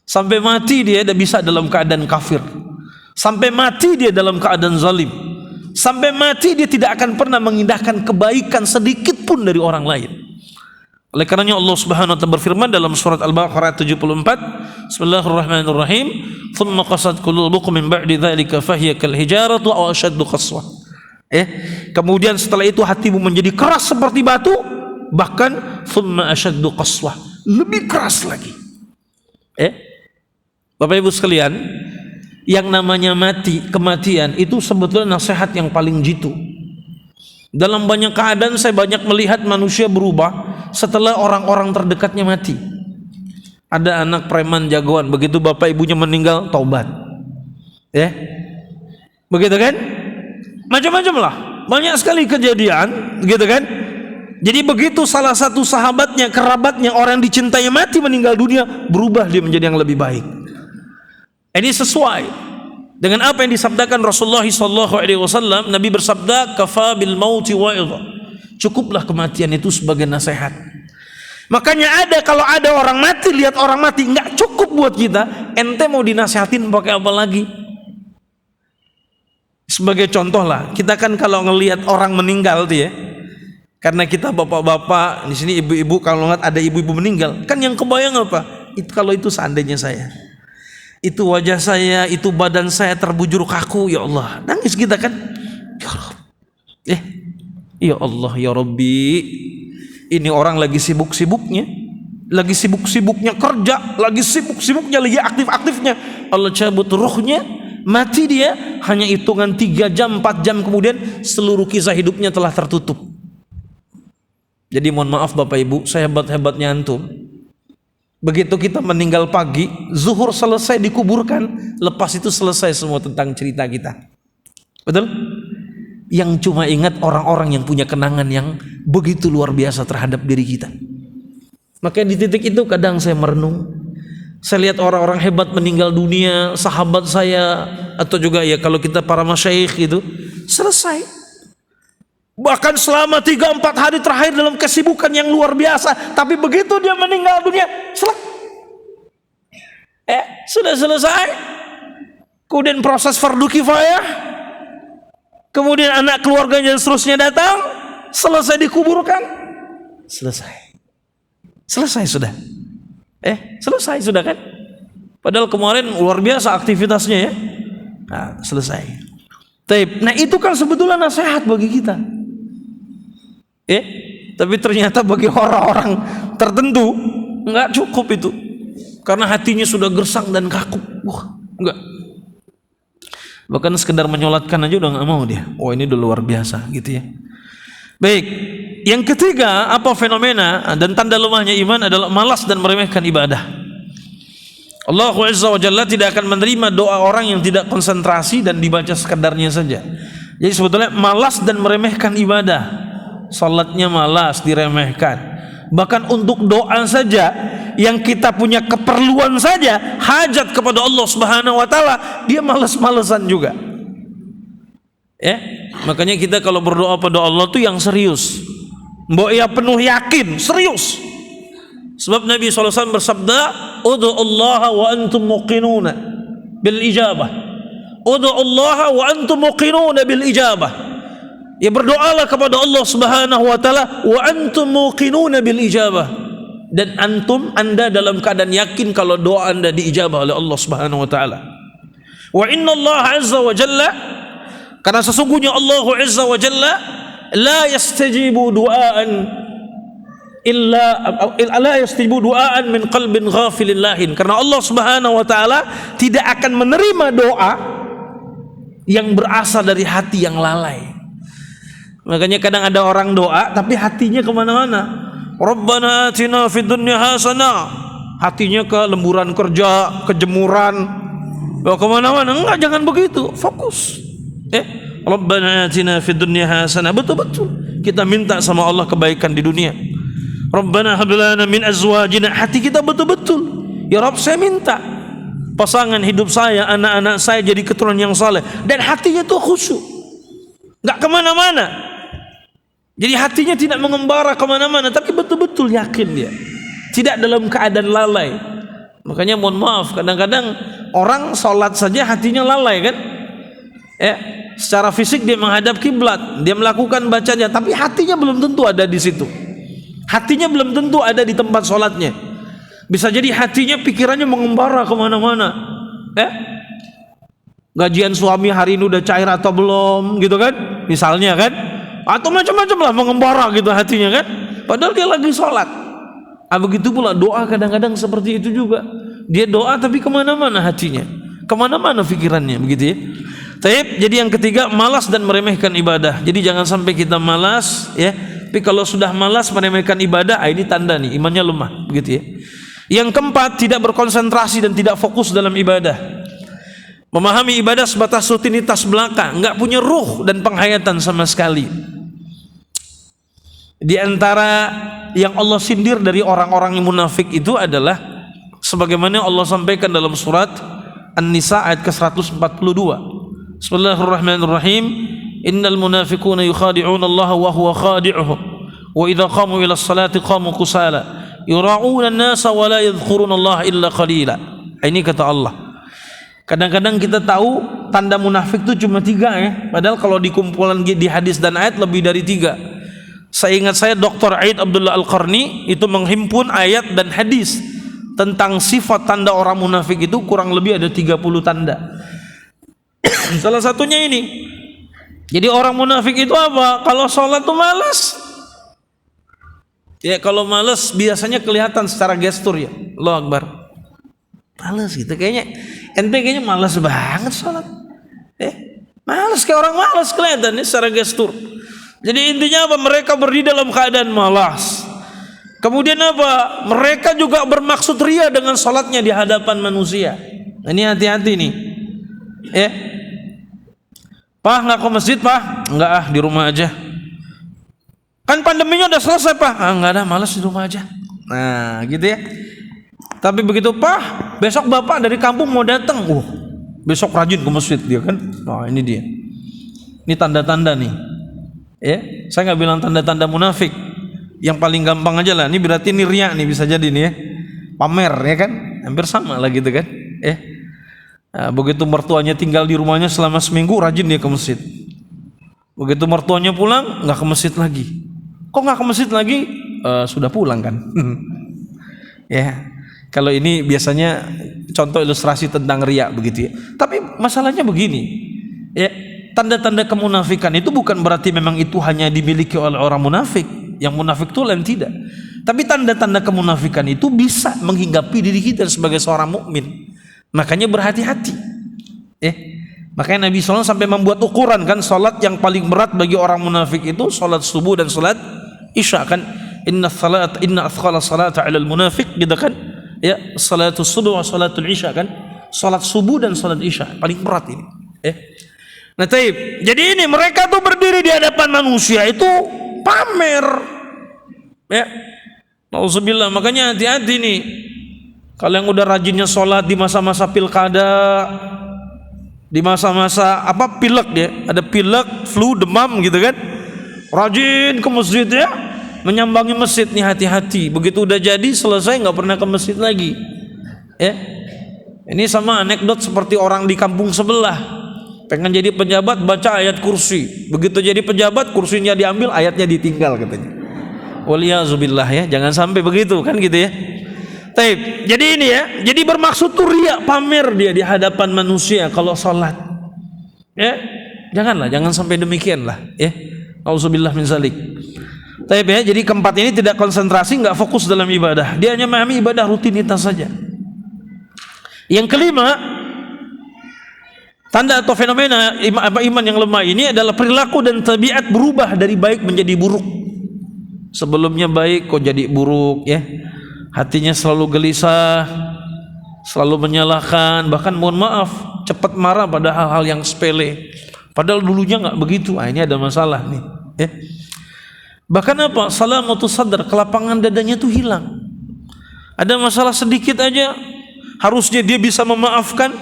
Speaker 1: Sampai mati dia bisa dalam keadaan kafir. Sampai mati dia dalam keadaan zalim. Sampai mati dia tidak akan pernah mengindahkan kebaikan sedikit pun dari orang lain. Oleh karenanya Allah Subhanahu wa taala berfirman dalam surat Al-Baqarah 74, Bismillahirrahmanirrahim, "Tsumma qasat qulubukum min ba'di dzalika fahiya kal hijarati aw ashaddu qaswah." Kemudian setelah itu hatimu menjadi keras seperti batu, bahkan tsumma ashaddu qaswah, lebih keras lagi. Bapak Ibu sekalian, yang namanya kematian itu sebetulnya nasihat yang paling jitu. Dalam banyak keadaan saya banyak melihat manusia berubah setelah orang-orang terdekatnya mati. Ada anak preman jagoan, begitu bapak ibunya meninggal taubat. Begitu kan? Macam-macam lah. Banyak sekali kejadian, gitu kan? Jadi begitu salah satu sahabatnya, kerabatnya, orang yang dicintai mati meninggal dunia, berubah dia menjadi yang lebih baik. Ini sesuai. Dengan apa yang disabdakan Rasulullah SAW, Nabi bersabda, kafa bil mauti wa'idha. Cukuplah kematian itu sebagai nasihat. Makanya kalau ada orang mati, lihat orang mati, nggak cukup buat kita. Ente mau dinasihatin pakai apa lagi? Sebagai contoh lah, kita kan kalau ngelihat orang meninggal tuh ya, karena kita bapak-bapak di sini, ibu-ibu, kalau ngeliat ada ibu-ibu meninggal, kan yang kebayang apa? Kalau itu seandainya saya, itu wajah saya, itu badan saya terbujur kaku, ya Allah, nangis kita kan, ya Rabb, ya Allah, ya Rabbi, ini orang lagi sibuk-sibuknya kerja, lagi sibuk-sibuknya, lagi aktif-aktifnya, Allah cabut ruhnya, mati dia, hanya hitungan 3 jam, 4 jam kemudian seluruh kisah hidupnya telah tertutup. Jadi mohon maaf Bapak Ibu, sehebat-hebatnya antum, begitu kita meninggal pagi, zuhur selesai dikuburkan, lepas itu selesai semua tentang cerita kita. Betul? Yang cuma ingat orang-orang yang punya kenangan yang begitu luar biasa terhadap diri kita. Makanya di titik itu kadang saya merenung, saya lihat orang-orang hebat meninggal dunia, sahabat saya, atau juga ya kalau kita para masyayikh itu, selesai. Bahkan selama 3-4 hari terakhir dalam kesibukan yang luar biasa, tapi begitu dia meninggal dunia, sudah selesai. Kemudian proses fardu kifayah, kemudian anak keluarganya dan seterusnya datang, selesai dikuburkan, selesai sudah. Selesai sudah kan? Padahal kemarin luar biasa aktivitasnya ya. Nah, selesai. Nah itu kan sebetulnya nasihat bagi kita. Tapi ternyata bagi orang-orang tertentu nggak cukup itu, karena hatinya sudah gersang dan kaku. Enggak. Bahkan sekedar menyolatkan aja udah nggak mau dia. Ini udah luar biasa gitu ya. Baik, yang ketiga, apa fenomena dan tanda lemahnya iman adalah malas dan meremehkan ibadah. Allah Azza wa Jalla tidak akan menerima doa orang yang tidak konsentrasi dan dibaca sekedarnya saja. Jadi sebetulnya malas dan meremehkan ibadah. Salatnya malas, diremehkan. Bahkan untuk doa saja, yang kita punya keperluan saja, hajat kepada Allah Subhanahu wa taala, dia malas-malesan juga. Makanya kita kalau berdoa pada Allah tuh yang serius. Mbok ya penuh yakin, serius. Sebab Nabi SAW bersabda, "Ud'ullaha wa antum muqinuna bil ijabah." Ud'ullaha wa antum muqinuna bil ijabah. Ya berdoalah kepada Allah Subhanahu wa taala wa antum muqinuna bil ijabah, dan anda dalam keadaan yakin kalau doa anda diijabah oleh Allah Subhanahu wa taala. Wa inna Allah azza wa jalla, karena sesungguhnya Allah azza wa jalla la yastajibu du'aan min qalbin ghafilin lahin, karena Allah Subhanahu wa taala tidak akan menerima doa yang berasal dari hati yang lalai. Makanya kadang ada orang doa tapi hatinya kemana-mana. Rabbana atina fid dunya hasanah, hatinya ke lemburan kerja, kejemuran, kemana-mana. Enggak, jangan begitu, fokus. Rabbana atina fid dunya hasanah, betul-betul kita minta sama Allah kebaikan di dunia. Rabbana hab lana min azwajina, hati kita betul-betul, ya Rabb saya minta pasangan hidup saya, anak-anak saya jadi keturunan yang saleh, dan hatinya tuh khusyuk, enggak kemana-mana. Jadi hatinya tidak mengembara kemana-mana, tapi betul-betul yakin dia, tidak dalam keadaan lalai. Makanya mohon maaf, kadang-kadang orang sholat saja hatinya lalai kan. Secara fisik dia menghadap kiblat, dia melakukan bacanya, tapi hatinya belum tentu ada di situ. Hatinya belum tentu ada di tempat sholatnya. Bisa jadi hatinya, pikirannya mengembara kemana-mana. Gajian suami hari ini udah cair atau belum, gitu kan? Misalnya kan? Atau macam-macam lah mengembara gitu hatinya kan, padahal dia lagi sholat. Begitu pula doa kadang-kadang seperti itu juga, dia doa tapi kemana-mana hatinya, kemana-mana pikirannya, begitu ya. Jadi yang ketiga, malas dan meremehkan ibadah. Jadi jangan sampai kita malas ya, tapi kalau sudah malas meremehkan ibadah, ini tanda nih imannya lemah, begitu ya. Yang keempat, tidak berkonsentrasi dan tidak fokus dalam ibadah. Memahami ibadah sebatas rutinitas belaka, enggak punya ruh dan penghayatan sama sekali. Di antara yang Allah sindir dari orang-orang yang munafik itu adalah sebagaimana Allah sampaikan dalam surat An-Nisa ayat ke-142. Bismillahirrahmanirrahim. Innal munafiquna yukhadi'una Allah wa huwa khadi'uhum wa idza qamu ila as-salati qamu kusala yura'una an-nasa wa la yadhkuruna Allah illa qalila. Ini kata Allah. Kadang-kadang kita tahu tanda munafik itu cuma 3 ya. Padahal kalau dikumpulan di hadis dan ayat lebih dari 3. Saya ingat Dr. Aid Abdullah Al-Qarni itu menghimpun ayat dan hadis tentang sifat tanda orang munafik itu kurang lebih ada 30 tanda. Salah satunya ini. Jadi orang munafik itu apa? Kalau sholat tuh malas. Ya kalau malas biasanya kelihatan secara gestur ya. Allahu Akbar. Malas gitu kayaknya. Ente kayaknya malas banget sholat. Malas kayak orang malas kelihatan secara gestur. Jadi intinya apa? Mereka berdiri dalam keadaan malas. Kemudian apa? Mereka juga bermaksud ria dengan sholatnya di hadapan manusia. Ini hati-hati nih. Pak nggak ke masjid pak? Enggak di rumah aja. Kan pandeminya udah selesai pak? Enggak ada, malas di rumah aja. Nah gitu ya. Tapi begitu pak, besok bapak dari kampung mau datang. Besok rajin ke masjid dia kan. Nah ini dia. Ini tanda-tanda nih. Saya nggak bilang tanda-tanda munafik. Yang paling gampang aja lah. Ini berarti ini riya nih bisa jadi nih ya. Pamer ya kan. Hampir sama lah gitu kan. Nah, begitu mertuanya tinggal di rumahnya selama seminggu rajin dia ke masjid. Begitu mertuanya pulang nggak ke masjid lagi. Kok nggak ke masjid lagi? Sudah pulang kan. Ya. Kalau ini biasanya contoh ilustrasi tentang riya begitu ya. Tapi masalahnya begini. Ya, tanda-tanda kemunafikan itu bukan berarti memang itu hanya dimiliki oleh orang munafik. Yang munafik itu lain tidak. Tapi tanda-tanda kemunafikan itu bisa menghinggapi diri kita sebagai seorang mukmin. Makanya berhati-hati. Makanya Nabi SAW sampai membuat ukuran kan, salat yang paling berat bagi orang munafik itu salat subuh dan salat isya kan. Inna athqala salata 'alal munafiq gitu kan. Ya, salatus subuh wa salatul isya kan. Salat subuh dan salat isya paling berat ini. Nah, taib. Jadi ini mereka tuh berdiri di hadapan manusia itu pamer. Ya. Nauzubillah, makanya hati-hati nih. Kalau yang udah rajinnya sholat di masa-masa pilkada, di masa-masa pilek ya, ada pilek, flu, demam gitu kan, rajin ke masjid ya, menyambangi masjid nih hati-hati. Begitu udah jadi selesai nggak pernah ke masjid lagi. Ini sama anekdot seperti orang di kampung sebelah, pengen jadi pejabat baca ayat kursi, begitu jadi pejabat kursinya diambil, ayatnya ditinggal katanya. Waliyazubillah ya, jangan sampai begitu kan gitu ya. Taib. Jadi ini ya, jadi bermaksud tuh riya, pamer dia di hadapan manusia kalau sholat. Jangan sampai demikian lah. Auzubillah min zalik. Taib ya, jadi keempat ini tidak konsentrasi, nggak fokus dalam ibadah. Dia hanya memahami ibadah rutinitas saja. Yang kelima, tanda atau fenomena iman yang lemah ini adalah perilaku dan tabiat berubah dari baik menjadi buruk. Sebelumnya baik kok jadi buruk ya. Hatinya selalu gelisah, selalu menyalahkan, bahkan mohon maaf cepat marah pada hal-hal yang sepele. Padahal dulunya nggak begitu. Ini ada masalah nih. Bahkan salamatus sadar, kelapangan dadanya tuh hilang. Ada masalah sedikit aja, harusnya dia bisa memaafkan.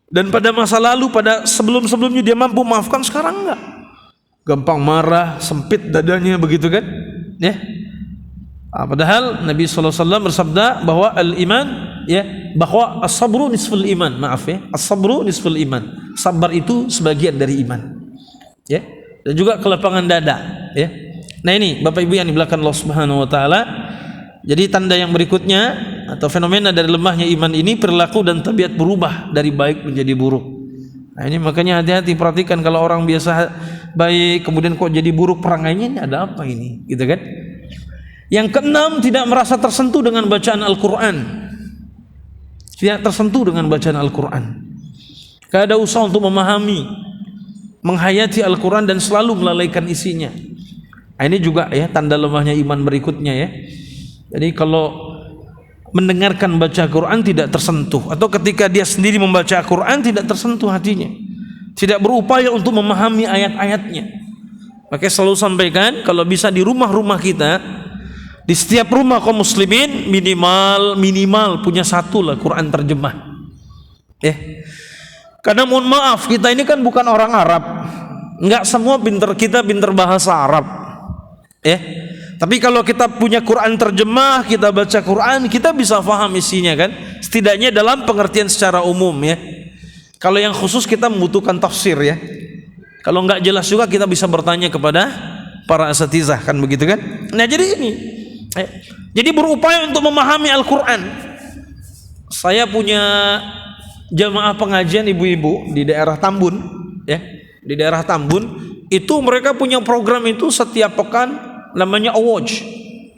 Speaker 1: Dan pada masa lalu, pada sebelum-sebelumnya dia mampu memaafkan, sekarang enggak. Gampang marah, sempit dadanya begitu kan? Padahal Nabi SAW bersabda bahwa al-iman bahwa as-sabru nisful iman. As-sabru nisful iman. Sabar itu sebagian dari iman. Dan juga kelapangan dada. Nah ini Bapak Ibu yang dimuliakan Allah Subhanahu wa taala. Jadi tanda yang berikutnya atau fenomena dari lemahnya iman ini, perilaku dan tabiat berubah dari baik menjadi buruk. Nah ini makanya hati-hati, perhatikan kalau orang biasa baik kemudian kok jadi buruk perangainya, ini ada apa ini? Gitu kan? Yang keenam, tidak merasa tersentuh dengan bacaan Al-Quran. Tidak tersentuh dengan bacaan Al-Quran. Gak ada usaha untuk memahami, menghayati Al-Quran dan selalu melalaikan isinya. Nah, ini juga ya tanda lemahnya iman berikutnya ya. Jadi kalau mendengarkan baca Quran tidak tersentuh, atau ketika dia sendiri membaca Quran tidak tersentuh hatinya, tidak berupaya untuk memahami ayat-ayatnya. Makanya selalu sampaikan, kalau bisa di rumah-rumah kita, di setiap rumah kaum muslimin minimal punya satu lah Quran terjemah. Karena mohon maaf, kita ini kan bukan orang Arab. Enggak semua kita pinter bahasa Arab. Tapi kalau kita punya Quran terjemah, kita baca Quran, kita bisa paham isinya kan? Setidaknya dalam pengertian secara umum ya. Kalau yang khusus kita membutuhkan tafsir ya. Kalau enggak jelas juga kita bisa bertanya kepada para asatizah kan begitu kan? Nah, jadi ini. Jadi berupaya untuk memahami Al-Quran. Saya punya jamaah pengajian ibu-ibu di daerah Tambun ya. Di daerah Tambun itu mereka punya program itu setiap pekan namanya OWOJ,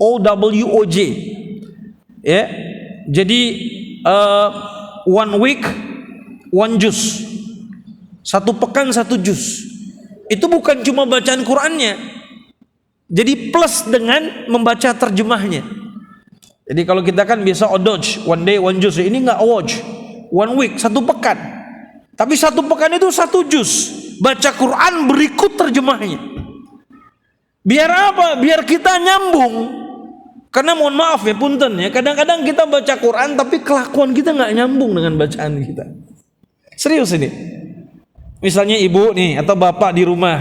Speaker 1: OWOJ ya. Jadi one week one juz, satu pekan satu juz. Itu bukan cuma bacaan Qurannya, jadi plus dengan membaca terjemahnya. Jadi kalau kita kan biasa ODOJ, one day one juz, ini enggak OWOJ, one week, satu pekan. Tapi satu pekan itu satu juz, baca Quran berikut terjemahnya. Biar apa? Biar kita nyambung. Karena mohon maaf ya, punten ya, kadang-kadang kita baca Quran tapi kelakuan kita nggak nyambung dengan bacaan kita. Serius ini. Misalnya ibu nih atau bapak di rumah,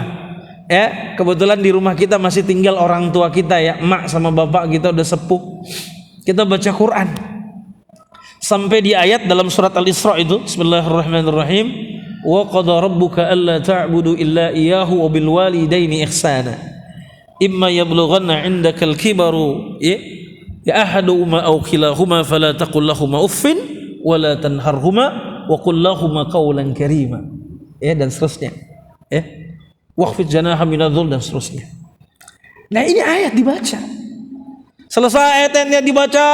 Speaker 1: ya kebetulan di rumah kita masih tinggal orang tua kita ya, emak sama bapak kita udah sepuh. Kita baca Quran sampai di ayat dalam surat Al-Isra itu, Bismillahirrahmanirrahim. Wa qada rabbuka alla ta'budu illa iyyahu wa bil walidaini ihsana. Imma yablughanna 'indakal kibaru ya ahaduhuma aw kilahuma fala taqul lahumu uffin wa la tanharhuma wa qul lahumu qawlan karima. Dan seterusnya. Waqfid janaha minadh-dhul dan seterusnya. Nah, ini ayat dibaca. Selesai ayatnya dibaca,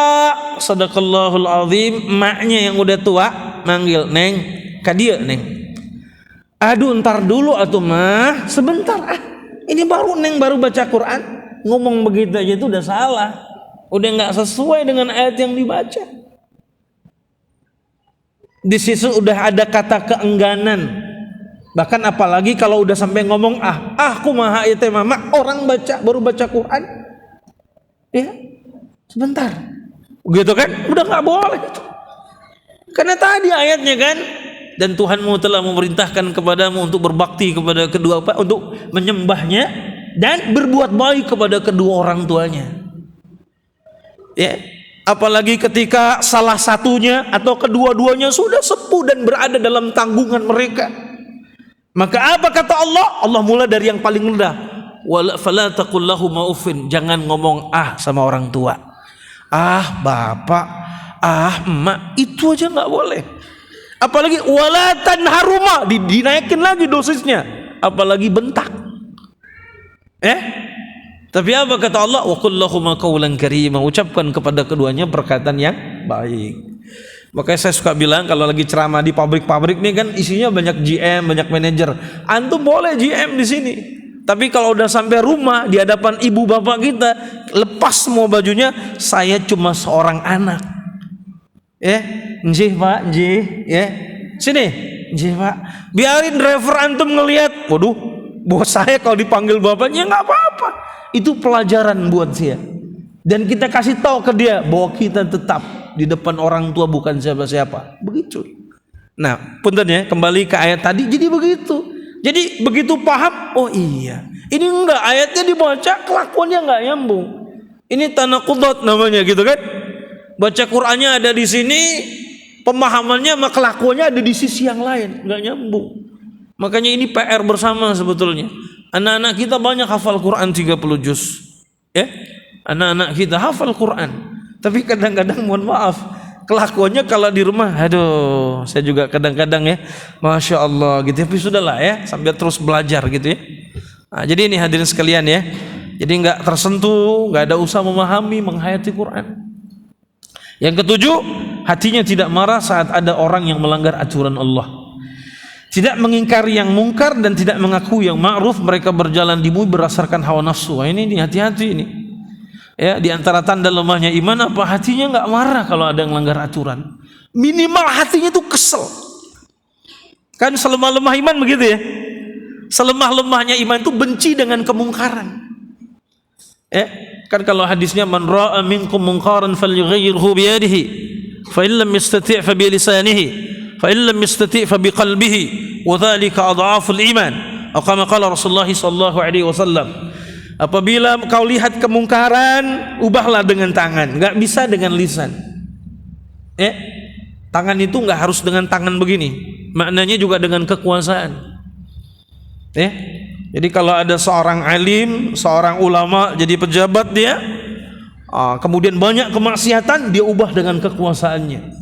Speaker 1: sadaqallahul azim, emaknya yang udah tua manggil, "Neng, kadia, Neng." Aduh, ntar dulu atuh mah, sebentar Ini baru baca Quran, ngomong begitu aja itu udah salah, udah nggak sesuai dengan ayat yang dibaca. Di situ udah ada kata keengganan, bahkan apalagi kalau udah sampai ngomong kumaha ieu teh mama, orang baru baca Quran, ya sebentar, begitu kan, udah nggak boleh itu. Karena tadi ayatnya kan. Dan Tuhanmu telah memerintahkan kepadamu untuk berbakti kepada untuk menyembahnya dan berbuat baik kepada kedua orang tuanya. Apalagi ketika salah satunya atau kedua-duanya sudah sepuh dan berada dalam tanggungan mereka. Maka apa kata Allah? Allah mulai dari yang paling rendah. Fala taqul lahumu uffin, jangan ngomong sama orang tua. Bapak, emak, itu aja nggak boleh. Apalagi wala tanharuma, dinaikin lagi dosisnya, apalagi bentak. Tapi apa kata Allah? Wa qul lahumu qawlan karima, ucapkan kepada keduanya perkataan yang baik. Makanya saya suka bilang kalau lagi ceramah di pabrik-pabrik nih kan isinya banyak GM, banyak manajer. Antum boleh GM di sini. Tapi kalau udah sampai rumah di hadapan ibu bapak kita, lepas semua bajunya, saya cuma seorang anak. Njih pak, njih, sini, njih pak. Biarin driver antum ngelihat, waduh, bos saya kalau dipanggil bapaknya nggak apa-apa. Itu pelajaran buat saya. Dan kita kasih tahu ke dia bahwa kita tetap di depan orang tua bukan siapa-siapa. Begitu. Nah, punten ya, kembali ke ayat tadi. Jadi begitu. Jadi begitu paham, oh iya, ini enggak, ayatnya dibaca kelakuannya nggak nyambung. Ini tanaqudat namanya gitu kan. Baca Qur'annya ada di sini, pemahamannya sama kelakuannya ada di sisi yang lain, nggak nyambung. Makanya ini PR bersama sebetulnya. Anak-anak kita banyak hafal Quran 30 juz. Anak-anak kita hafal Quran. Tapi kadang-kadang mohon maaf, kelakuannya kalau di rumah, aduh, saya juga kadang-kadang Masya Allah gitu. Tapi sudahlah sambil terus belajar gitu ya. Nah, jadi ini hadirin sekalian ya. Jadi nggak tersentuh, nggak ada usaha memahami, menghayati Quran. Yang ketujuh, hatinya tidak marah saat ada orang yang melanggar aturan Allah. Tidak mengingkari yang mungkar dan tidak mengaku yang ma'ruf. Mereka berjalan di bumi berdasarkan hawa nafsu. Ini hati-hati ini. Di antara tanda lemahnya iman apa? Hatinya nggak marah kalau ada yang melanggar aturan. Minimal hatinya itu kesel. Kan selemah-lemah iman begitu ya. Selemah-lemahnya iman itu benci dengan kemungkaran. Kan kalau hadisnya man ra'a minkum munkaran falyughayyirhu bi yadihi fa in lam yastati' fa bi lisanihi fa in lam yastati' fa biqalbihi wa dzalika adhaful iman. Atau kama qala Rasulullah sallallahu alaihi wasallam, apabila kau lihat kemungkaran, ubahlah dengan tangan, enggak bisa dengan lisan. Tangan itu enggak harus dengan tangan begini, maknanya juga dengan kekuasaan. Jadi kalau ada seorang alim, seorang ulama jadi pejabat dia, kemudian banyak kemaksiatan, dia ubah dengan kekuasaannya.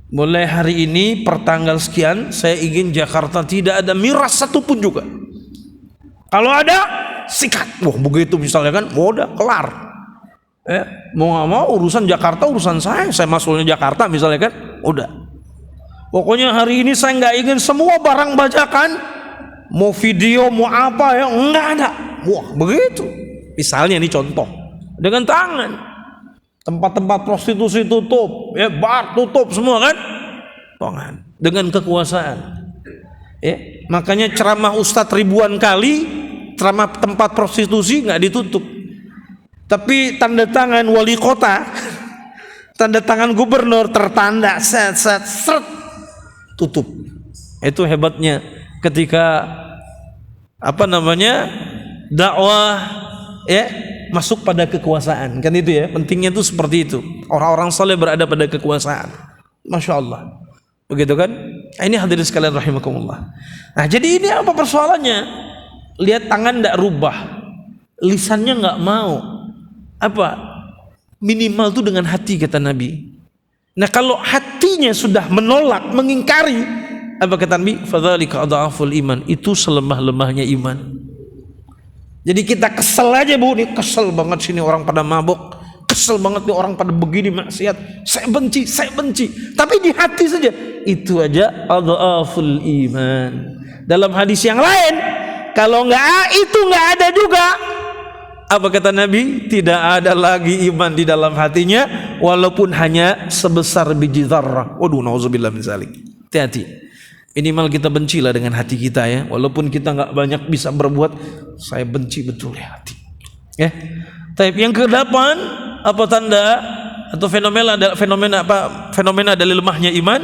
Speaker 1: Mulai hari ini pertanggal sekian saya ingin Jakarta tidak ada miras satupun juga. Kalau ada, sikat. Wah, begitu misalnya kan, udah kelar. Mau nggak mau urusan Jakarta urusan saya masuknya Jakarta misalnya kan, udah. Pokoknya hari ini saya nggak ingin semua barang bajakan, mau video mau apa ya, nggak ada. Wah, begitu. Misalnya ini contoh, dengan tangan. Tempat-tempat prostitusi tutup, bar tutup semua kan, dengan kekuasaan. Makanya ceramah ustadz ribuan kali, ceramah tempat prostitusi nggak ditutup, tapi tanda tangan wali kota, tanda tangan gubernur tertanda, set, tutup. Itu hebatnya ketika dakwah masuk pada kekuasaan, kan itu ya, pentingnya itu seperti itu. Orang-orang saleh berada pada kekuasaan, masya Allah, begitu kan? Ini hadirin sekalian rahimakumullah. Nah, jadi ini apa persoalannya? Lihat tangan tidak rubah, lisannya nggak mau, minimal itu dengan hati, kata Nabi. Nah, kalau hatinya sudah menolak, mengingkari, apa kata Nabi? Fadzalika adhaful iman, itu selemah-lemahnya iman. Jadi kita kesel aja, Bu, nih kesel banget sini orang pada mabuk, kesel banget nih orang pada begini maksiat, saya benci. Tapi di hati saja, itu aja adhaful iman. Dalam hadis yang lain, kalau itu nggak ada juga, apa kata Nabi? Tidak ada lagi iman di dalam hatinya, walaupun hanya sebesar biji dzarrah. Waduh, nauzubillah min dzalik. Hati-hati. Minimal kita bencilah dengan hati kita ya, walaupun kita nggak banyak bisa berbuat, saya benci betul ya hati. Tapi yang ke-8, apa tanda atau fenomena dari lemahnya iman?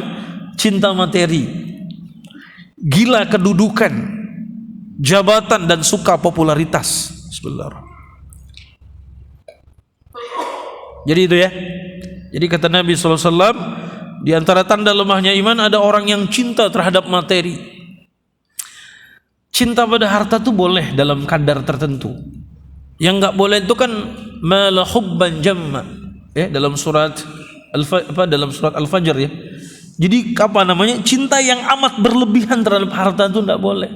Speaker 1: Cinta materi, gila kedudukan, jabatan dan suka popularitas. Bismillah. Jadi itu ya. Jadi kata Nabi SAW, di antara tanda lemahnya iman ada orang yang cinta terhadap materi. Cinta pada harta itu boleh dalam kadar tertentu. Yang enggak boleh itu kan malahubban jamma. Dalam surat Al-Fajr ya. Jadi cinta yang amat berlebihan terhadap harta itu enggak boleh.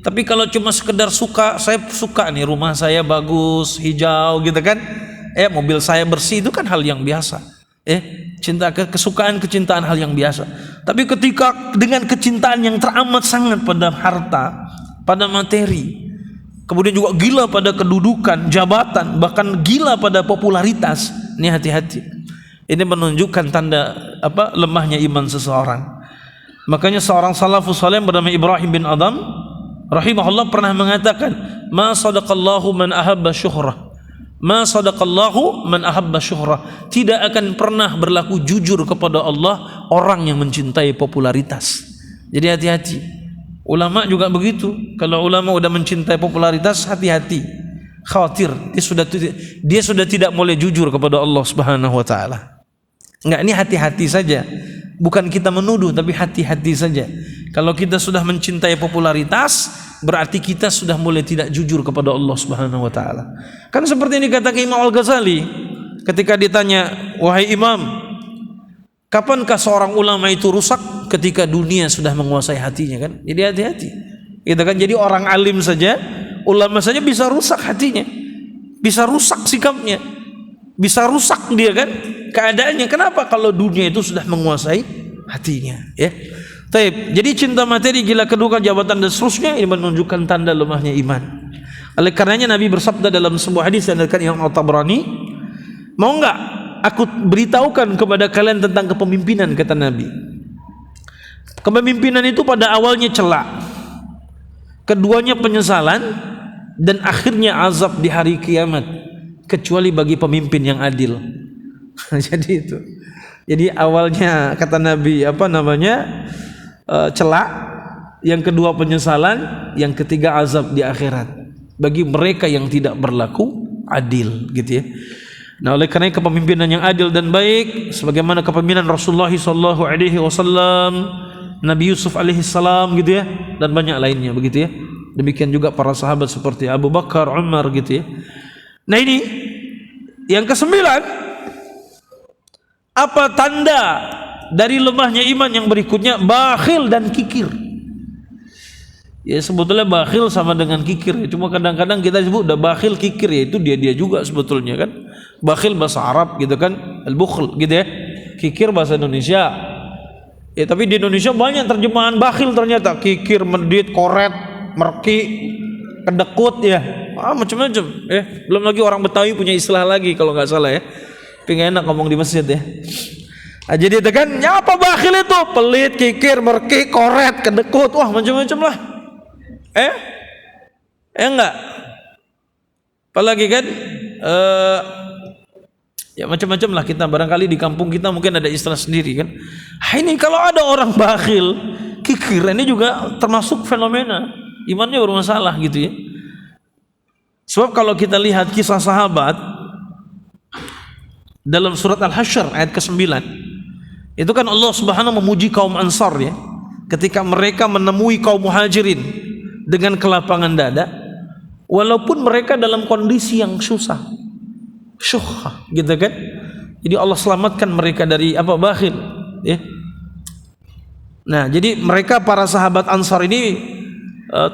Speaker 1: Tapi kalau cuma sekedar suka, saya suka nih rumah saya bagus, hijau gitu kan. Mobil saya bersih, itu kan hal yang biasa. Kecintaan hal yang biasa. Tapi ketika dengan kecintaan yang teramat sangat pada harta, pada materi, kemudian juga gila pada kedudukan, jabatan, bahkan gila pada popularitas, ini hati-hati. Ini menunjukkan tanda lemahnya iman seseorang. Makanya seorang salafus saleh bernama Ibrahim bin Adham rahimahullah pernah mengatakan, ma sadaqallahu man ahabba syuhrah. Ma sadaqallahu man ahabba syuhrah. Tidak akan pernah berlaku jujur kepada Allah orang yang mencintai popularitas. Jadi hati-hati. Ulama juga begitu. Kalau ulama udah mencintai popularitas, hati-hati. Khawatir dia sudah tidak boleh jujur kepada Allah Subhanahu wa taala. Enggak, ini hati-hati saja. Bukan kita menuduh, tapi hati-hati saja. Kalau kita sudah mencintai popularitas, berarti kita sudah mulai tidak jujur kepada Allah Subhanahu wa taala. Kan seperti ini kata Imam Al-Ghazali ketika ditanya, "Wahai Imam, kapankah seorang ulama itu rusak?" Ketika dunia sudah menguasai hatinya, kan? Jadi hati-hati. Gitu kan? Jadi orang alim saja, ulama saja bisa rusak hatinya. Bisa rusak sikapnya. Bisa rusak dia kan keadaannya. Kenapa? Kalau dunia itu sudah menguasai hatinya, ya. Jadi cinta materi, gila kedudukan, jabatan dan seterusnya, ini menunjukkan tanda lemahnya iman. Oleh karenanya Nabi bersabda dalam sebuah hadis yang diriwayatkan Imam At-Tabrani, mau enggak aku beritahukan kepada kalian tentang kepemimpinan, kata Nabi. Kepemimpinan itu pada awalnya celak, keduanya penyesalan, dan akhirnya azab di hari kiamat, kecuali bagi pemimpin yang adil. Jadi itu. Jadi awalnya kata Nabi celak, yang kedua penyesalan, yang ketiga azab di akhirat bagi mereka yang tidak berlaku adil, gitu ya. Nah, oleh karena kepemimpinan yang adil dan baik sebagaimana kepemimpinan Rasulullah SAW, Nabi Yusuf alaihissalam, gitu ya, dan banyak lainnya, begitu ya. Demikian juga para sahabat seperti Abu Bakar, Umar, gitu ya. Nah, ini yang kesembilan. Apa tanda dari lemahnya iman yang berikutnya? Bakhil dan kikir. Ya, sebetulnya bakhil sama dengan kikir. Cuma kadang-kadang kita sebut udah bakhil kikir, ya itu dia juga sebetulnya kan. Bakhil bahasa Arab gitu kan, al-bukhl gitu ya. Kikir bahasa Indonesia. Ya, tapi di Indonesia banyak terjemahan bakhil ternyata. Kikir, medit, koret, merki, kedekut ya. Macam-macam ya. Belum lagi orang Betawi punya istilah lagi kalau nggak salah ya. Tapi nggak enak ngomong di masjid ya. Nah, jadi itu kan, apa bakhil itu? Pelit, kikir, merki, koret, kedekut, wah macam-macam lah. Enggak. Apalagi kan, ya macam-macam lah kita. Barangkali di kampung kita mungkin ada istilah sendiri kan. Ini kalau ada orang bakhil, kikir, ini juga termasuk fenomena imannya bermasalah gitu ya. Sebab kalau kita lihat kisah sahabat dalam surat Al-Hasyr ayat ke-9, itu kan Allah Subhanahu memuji kaum Ansar ya, ketika mereka menemui kaum Muhajirin dengan kelapangan dada, walaupun mereka dalam kondisi yang susah, gitu kan. Jadi Allah selamatkan mereka dari bakhil ya. Nah, jadi mereka para sahabat Ansar ini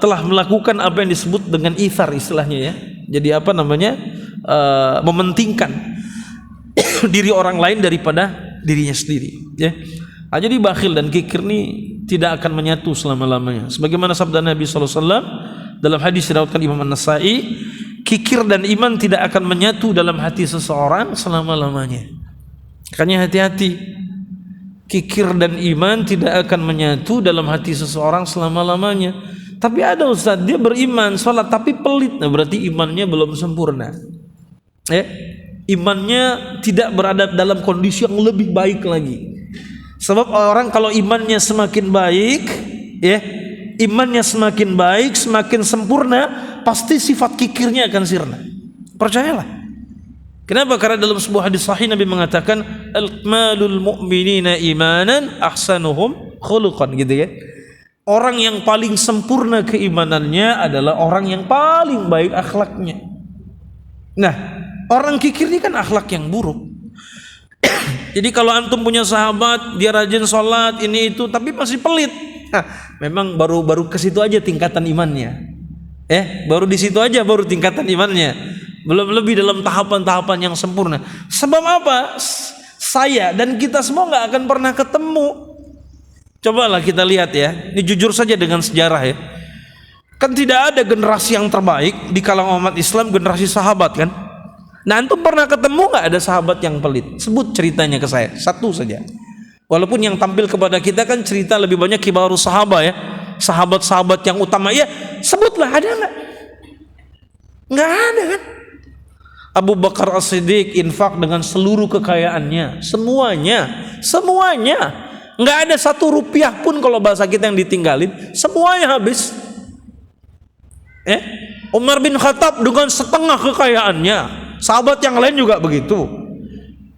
Speaker 1: telah melakukan apa yang disebut dengan ithar istilahnya ya. Jadi mementingkan diri orang lain daripada dirinya sendiri ya. Jadi bakhil dan kikir ini tidak akan menyatu selama-lamanya. Sebagaimana sabda Nabi SAW dalam hadis diriwayatkan Imam An-Nasa'i, kikir dan iman tidak akan menyatu dalam hati seseorang selama-lamanya. Makanya hati-hati, kikir dan iman tidak akan menyatu dalam hati seseorang selama-lamanya. Tapi ada Ustaz, dia beriman, sholat tapi pelit, nah berarti imannya belum sempurna ya. Imannya tidak berada dalam kondisi yang lebih baik lagi. Sebab orang kalau imannya semakin baik ya, imannya semakin baik, semakin sempurna, pasti sifat kikirnya akan sirna. Percayalah. Kenapa? Karena dalam sebuah hadis sahih Nabi mengatakan, al-malul mu'minina imanan ahsanuhum khuluqan, gitu ya. Orang yang paling sempurna keimanannya adalah orang yang paling baik akhlaknya. Nah, orang kikir ini kan akhlak yang buruk. Jadi kalau antum punya sahabat, dia rajin sholat, ini itu, tapi masih pelit, memang baru ke situ aja tingkatan imannya. Baru di situ aja baru tingkatan imannya. Belum lebih dalam tahapan-tahapan yang sempurna. Sebab apa? Saya dan kita semua nggak akan pernah ketemu. Cobalah kita lihat ya. Ini jujur saja dengan sejarah ya. Kan tidak ada generasi yang terbaik di kalangan umat Islam, generasi sahabat kan. Nah, antum pernah ketemu nggak ada sahabat yang pelit? Sebut ceritanya ke saya, satu saja. Walaupun yang tampil kepada kita kan cerita lebih banyak kibarus sahabat ya, sahabat-sahabat yang utama ya. Sebutlah, ada nggak? Nggak ada kan? Abu Bakar As-Siddiq infak dengan seluruh kekayaannya, semuanya. Nggak ada satu rupiah pun kalau bahasa kita yang ditinggalin, semuanya habis. Umar bin Khattab dengan setengah kekayaannya. Sahabat yang lain juga begitu.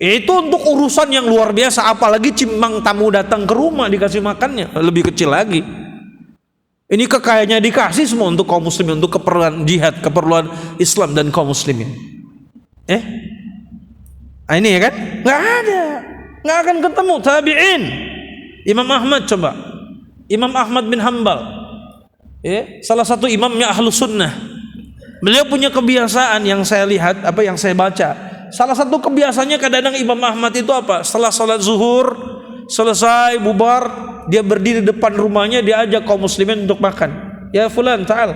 Speaker 1: Itu untuk urusan yang luar biasa, apalagi cimang tamu datang ke rumah dikasih makannya, lebih kecil lagi. Ini kekayaannya dikasih semua untuk kaum muslimin, untuk keperluan jihad, keperluan Islam dan kaum muslimin. Ini ya kan? Nggak ada, nggak akan ketemu. Tabi'in, Imam Ahmad, coba Imam Ahmad bin Hanbal, salah satu imamnya Ahlus Sunnah. Beliau punya kebiasaan yang saya lihat, yang saya baca. Salah satu kebiasaannya kadang-kadang Imam Ahmad itu apa? Setelah sholat zuhur selesai bubar, dia berdiri depan rumahnya, dia ajak kaum muslimin untuk makan. Ya fulan, ta'al,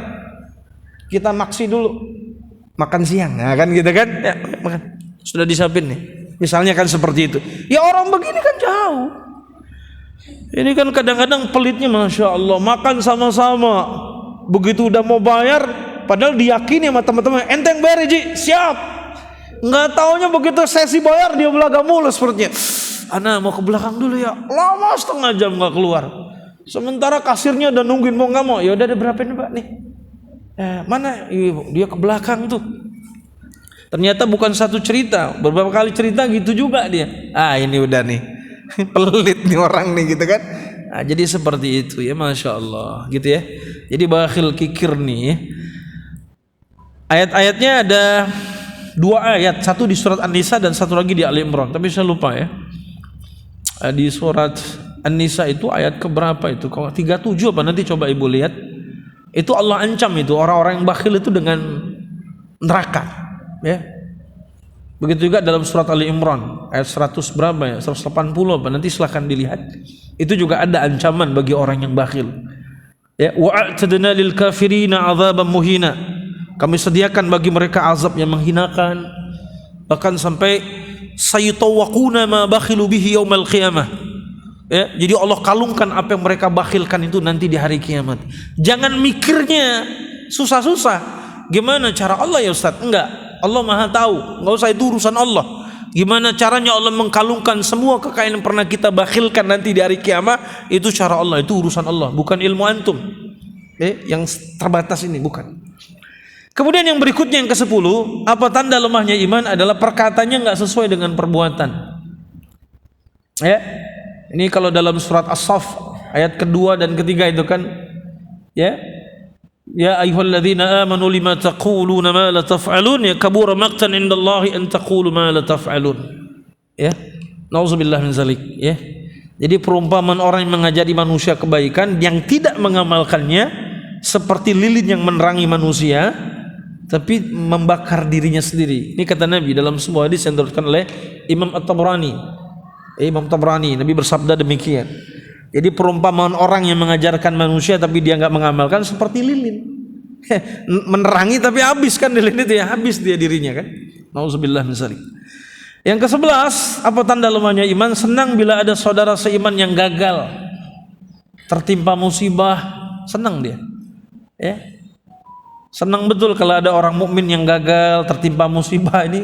Speaker 1: kita maksi dulu, makan siang, nah, kan gitu kan? Ya, makan. Sudah disiapin nih. Misalnya kan seperti itu. Ya orang begini kan jauh. Ini kan kadang-kadang pelitnya, masya Allah, makan sama-sama. Begitu udah mau bayar, padahal diyakini sama teman-teman, enteng bayar Ji, siap. Nggak taunya begitu sesi bayar dia belaga mulus perutnya. Ana mau ke belakang dulu ya. Lama setengah jam nggak keluar. Sementara kasirnya udah nungguin mau nggak mau. Ya udah ada berapa nih Pak nih? Mana? Dia ke belakang tuh. Ternyata bukan satu cerita, beberapa kali cerita gitu juga dia. Ini udah nih, pelit nih orang nih gitu kan. Jadi seperti itu ya, masya Allah gitu ya. Jadi bakhil kikir nih ya. Ayat-ayatnya ada 2 ayat, satu di surat An-Nisa dan satu lagi di Ali Imran. Tapi saya lupa ya. Di surat An-Nisa itu ayat keberapa itu? Kalau 37 apa nanti coba ibu lihat. Itu Allah ancam itu orang-orang yang bakhil itu dengan neraka. Ya. Begitu juga dalam surat Ali Imran ayat 100 berapa ya? 180 apa? Nanti silahkan dilihat. Itu juga ada ancaman bagi orang yang bakhil. Ya, wa'atadna lil kafirina 'adzaban muhina. Kami sediakan bagi mereka azab yang menghinakan. Bahkan sampai sayutawaquna ma bakhilu bihi yaumal qiyamah. Ya, jadi Allah kalungkan apa yang mereka bakhilkan itu nanti di hari kiamat. Jangan mikirnya susah-susah. Gimana cara Allah ya Ustaz? Enggak. Allah Maha tahu. Enggak usah, itu urusan Allah. Gimana caranya Allah mengkalungkan semua kekayaan yang pernah kita bakhilkan nanti di hari kiamat, itu cara Allah, itu urusan Allah, bukan ilmu antum. Yang terbatas ini bukan. Kemudian yang berikutnya yang ke-10, apa tanda lemahnya iman adalah perkataannya enggak sesuai dengan perbuatan. Ya. Ini kalau dalam surat As-Saff ayat kedua dan ketiga itu kan, ya. Ya ayyuhalladzina amanu lima taquluna ma la taf'alun, ya kabura maqtan indallahi an taqulu ma la taf'alun. Ya. Nauzubillah min zalik, ya. Jadi perumpamaan orang yang mengajari manusia kebaikan yang tidak mengamalkannya seperti lilin yang menerangi manusia tapi membakar dirinya sendiri. Ini kata Nabi dalam sebuah hadis yang diriwayatkan oleh Imam At-Tabrani. Imam Tabrani, Nabi bersabda demikian. Jadi perumpamaan orang yang mengajarkan manusia tapi dia enggak mengamalkan seperti lilin. Menerangi tapi habis kan lilin itu ya, habis dia dirinya kan. Nauzubillah min dzalik. Yang ke-11, apa tanda lemahnya iman? Senang bila ada saudara seiman yang gagal, tertimpa musibah, senang dia. Ya. Senang betul kalau ada orang mukmin yang gagal, tertimpa musibah ini,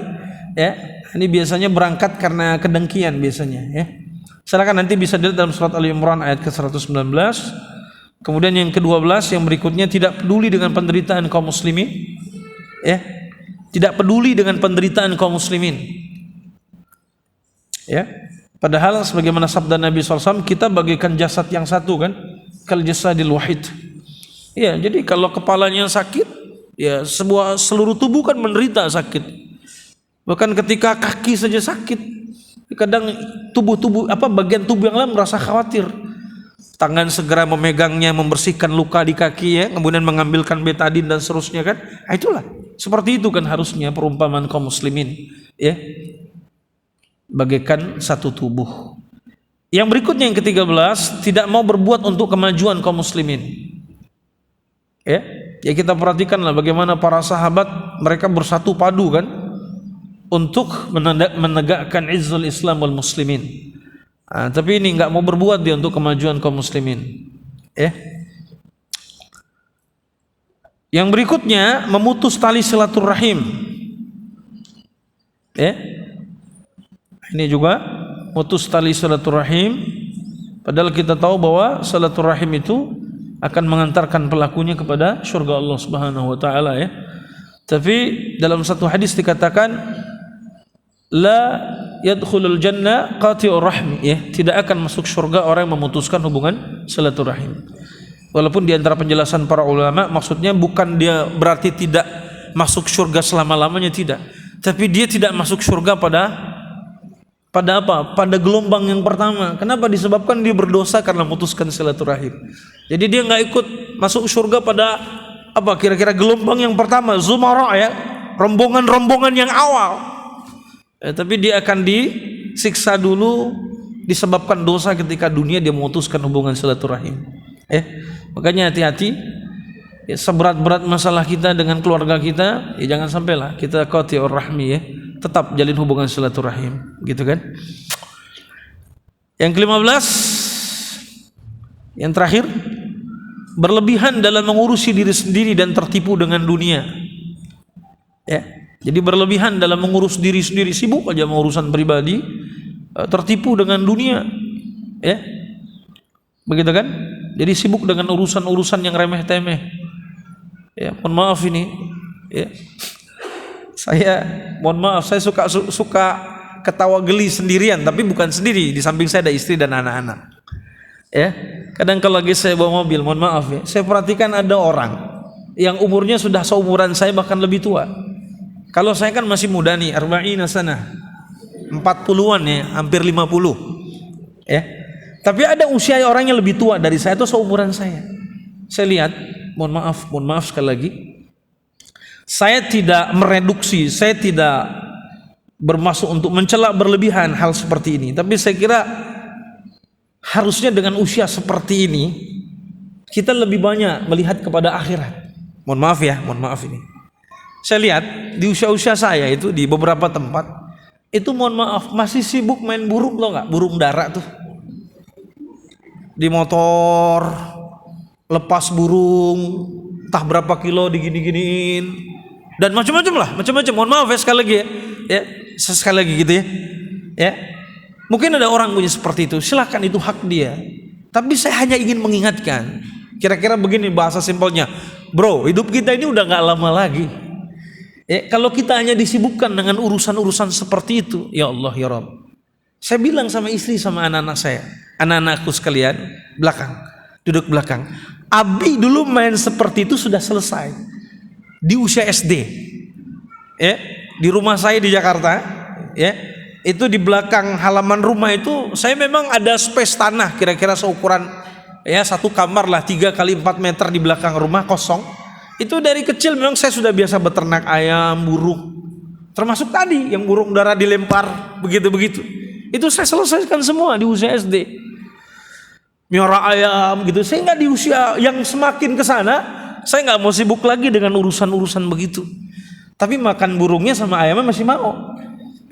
Speaker 1: ya. Ini biasanya berangkat karena kedengkian biasanya, ya. Silakan nanti bisa dilihat dalam surat Ali Imran ayat ke-119. Kemudian yang ke-12 yang berikutnya, tidak peduli dengan penderitaan kaum muslimin, ya. Tidak peduli dengan penderitaan kaum muslimin. Ya. Padahal sebagaimana sabda Nabi SAW, kita bagaikan jasad yang satu kan, kal jasadil wahid. Ya, jadi kalau kepalanya sakit, ya seluruh tubuh kan menderita sakit. Bahkan ketika kaki saja sakit, kadang bagian tubuh yang lain merasa khawatir. Tangan segera memegangnya, membersihkan luka di kaki, ya, kemudian mengambilkan betadin dan seterusnya kan. Itulah seperti itu kan harusnya perumpamaan kaum muslimin, ya, bagaikan satu tubuh. Yang berikutnya yang ke-13, tidak mau berbuat untuk kemajuan kaum muslimin. Ya kita perhatikanlah bagaimana para sahabat mereka bersatu padu kan untuk menegakkan izzul Islam wal muslimin. Tapi ini enggak mau berbuat dia untuk kemajuan kaum muslimin. Yang berikutnya, memutus tali silaturahim. Ini juga memutus tali silaturahim. Padahal kita tahu bahwa silaturahim itu akan mengantarkan pelakunya kepada surga Allah Subhanahu wa taala, ya. Tapi dalam satu hadis dikatakan la yadkhulul jannah qati'ur rahmi, ya, tidak akan masuk surga orang yang memutuskan hubungan silaturahim. Walaupun di antara penjelasan para ulama maksudnya bukan dia berarti tidak masuk surga selama-lamanya, tidak. Tapi dia tidak masuk surga pada apa? Pada gelombang yang pertama. Kenapa? Disebabkan dia berdosa karena memutuskan silaturahim. Jadi dia nggak ikut masuk surga pada apa? Kira-kira gelombang yang pertama, zumara, ya, rombongan-rombongan yang awal. Tapi dia akan disiksa dulu disebabkan dosa ketika dunia dia memutuskan hubungan silaturahim. Makanya hati-hati. Seberat-berat masalah kita dengan keluarga kita, ya jangan sampailah kita qati'ur rahmi, ya. Tetap jalin hubungan silaturahim, gitu kan. Yang ke-15, yang terakhir, berlebihan dalam mengurusi diri sendiri dan tertipu dengan dunia. Ya, jadi berlebihan dalam mengurus diri sendiri, sibuk aja mau urusan pribadi, tertipu dengan dunia, ya. Begitu kan? Jadi sibuk dengan urusan-urusan yang remeh-temeh. Ya, mohon maaf ini, ya. Saya mohon maaf, saya suka ketawa geli sendirian, tapi bukan sendiri, di samping saya ada istri dan anak-anak. Ya, kadang kalau lagi saya bawa mobil, mohon maaf ya, saya perhatikan ada orang yang umurnya sudah seumuran saya, bahkan lebih tua. Kalau saya kan masih muda nih, arba'ina sana, 40-an ya, hampir 50. Ya. Tapi ada usia orang yang lebih tua dari saya, itu seumuran saya. Saya lihat, mohon maaf sekali lagi, saya tidak mereduksi, saya tidak bermaksud untuk mencela berlebihan hal seperti ini. Tapi saya kira harusnya dengan usia seperti ini kita lebih banyak melihat kepada akhirat. Mohon maaf ya, mohon maaf ini. Saya lihat di usia-usia saya itu di beberapa tempat itu, mohon maaf, masih sibuk main burung, loh nggak? Burung dara tuh. Di motor lepas burung, entah berapa kilo digini-giniin dan macam-macam lah, macam-macam. Mohon maaf ya sekali lagi ya, sekali lagi gitu ya. Ya. Mungkin ada orang punya seperti itu, silakan, itu hak dia. Tapi saya hanya ingin mengingatkan, kira-kira begini bahasa simpelnya, bro, hidup kita ini udah nggak lama lagi. Ya, kalau kita hanya disibukkan dengan urusan-urusan seperti itu, ya Allah ya Rabb. Saya bilang sama istri sama anak-anak saya, anak-anakku sekalian, duduk belakang. Abi dulu main seperti itu sudah selesai di usia SD. Ya, di rumah saya di Jakarta, ya. Itu di belakang halaman rumah itu saya memang ada space tanah kira-kira seukuran ya satu kamar lah, 3 kali 4 meter di belakang rumah kosong. Itu dari kecil memang saya sudah biasa beternak ayam, burung, termasuk tadi yang burung dara dilempar begitu-begitu. Itu saya selesaikan semua di usia SD. Miara ayam gitu. Saya nggak di usia yang semakin ke sana, saya nggak mau sibuk lagi dengan urusan-urusan begitu. Tapi makan burungnya sama ayamnya masih mau.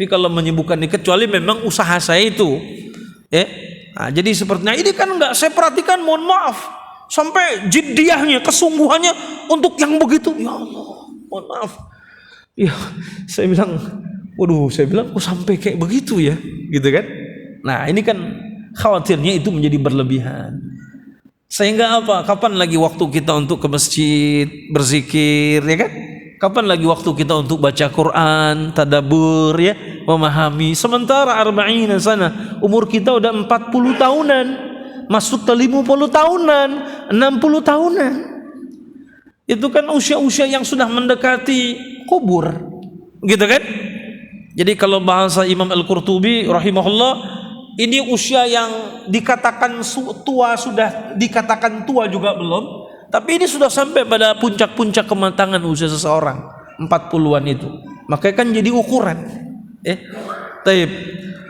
Speaker 1: Tapi kalau menyibukkan ini, kecuali memang usaha saya itu, ya. Nah, jadi sepertinya ini kan nggak saya perhatikan, mohon maaf, sampai jiddiyahnya, kesungguhannya untuk yang begitu. Ya Allah, mohon maaf. Ya, saya bilang, waduh, kok sampai kayak begitu ya, gitu kan? Nah, ini kan khawatirnya itu menjadi berlebihan. Sehingga apa? Kapan lagi waktu kita untuk ke masjid, berzikir, ya kan? Kapan lagi waktu kita untuk baca Quran, tadabbur, ya, memahami. Sementara arba'ina sana, umur kita udah 40 tahunan, masuk ke 50 tahunan, 60 tahunan. Itu kan usia-usia yang sudah mendekati kubur, gitu kan? Jadi kalau bahasa Imam Al-Qurtubi rahimahullah, ini usia yang dikatakan tua, sudah dikatakan tua juga belum, tapi ini sudah sampai pada puncak-puncak kematangan usia seseorang, 40-an itu. Makanya kan jadi ukuran. Taib.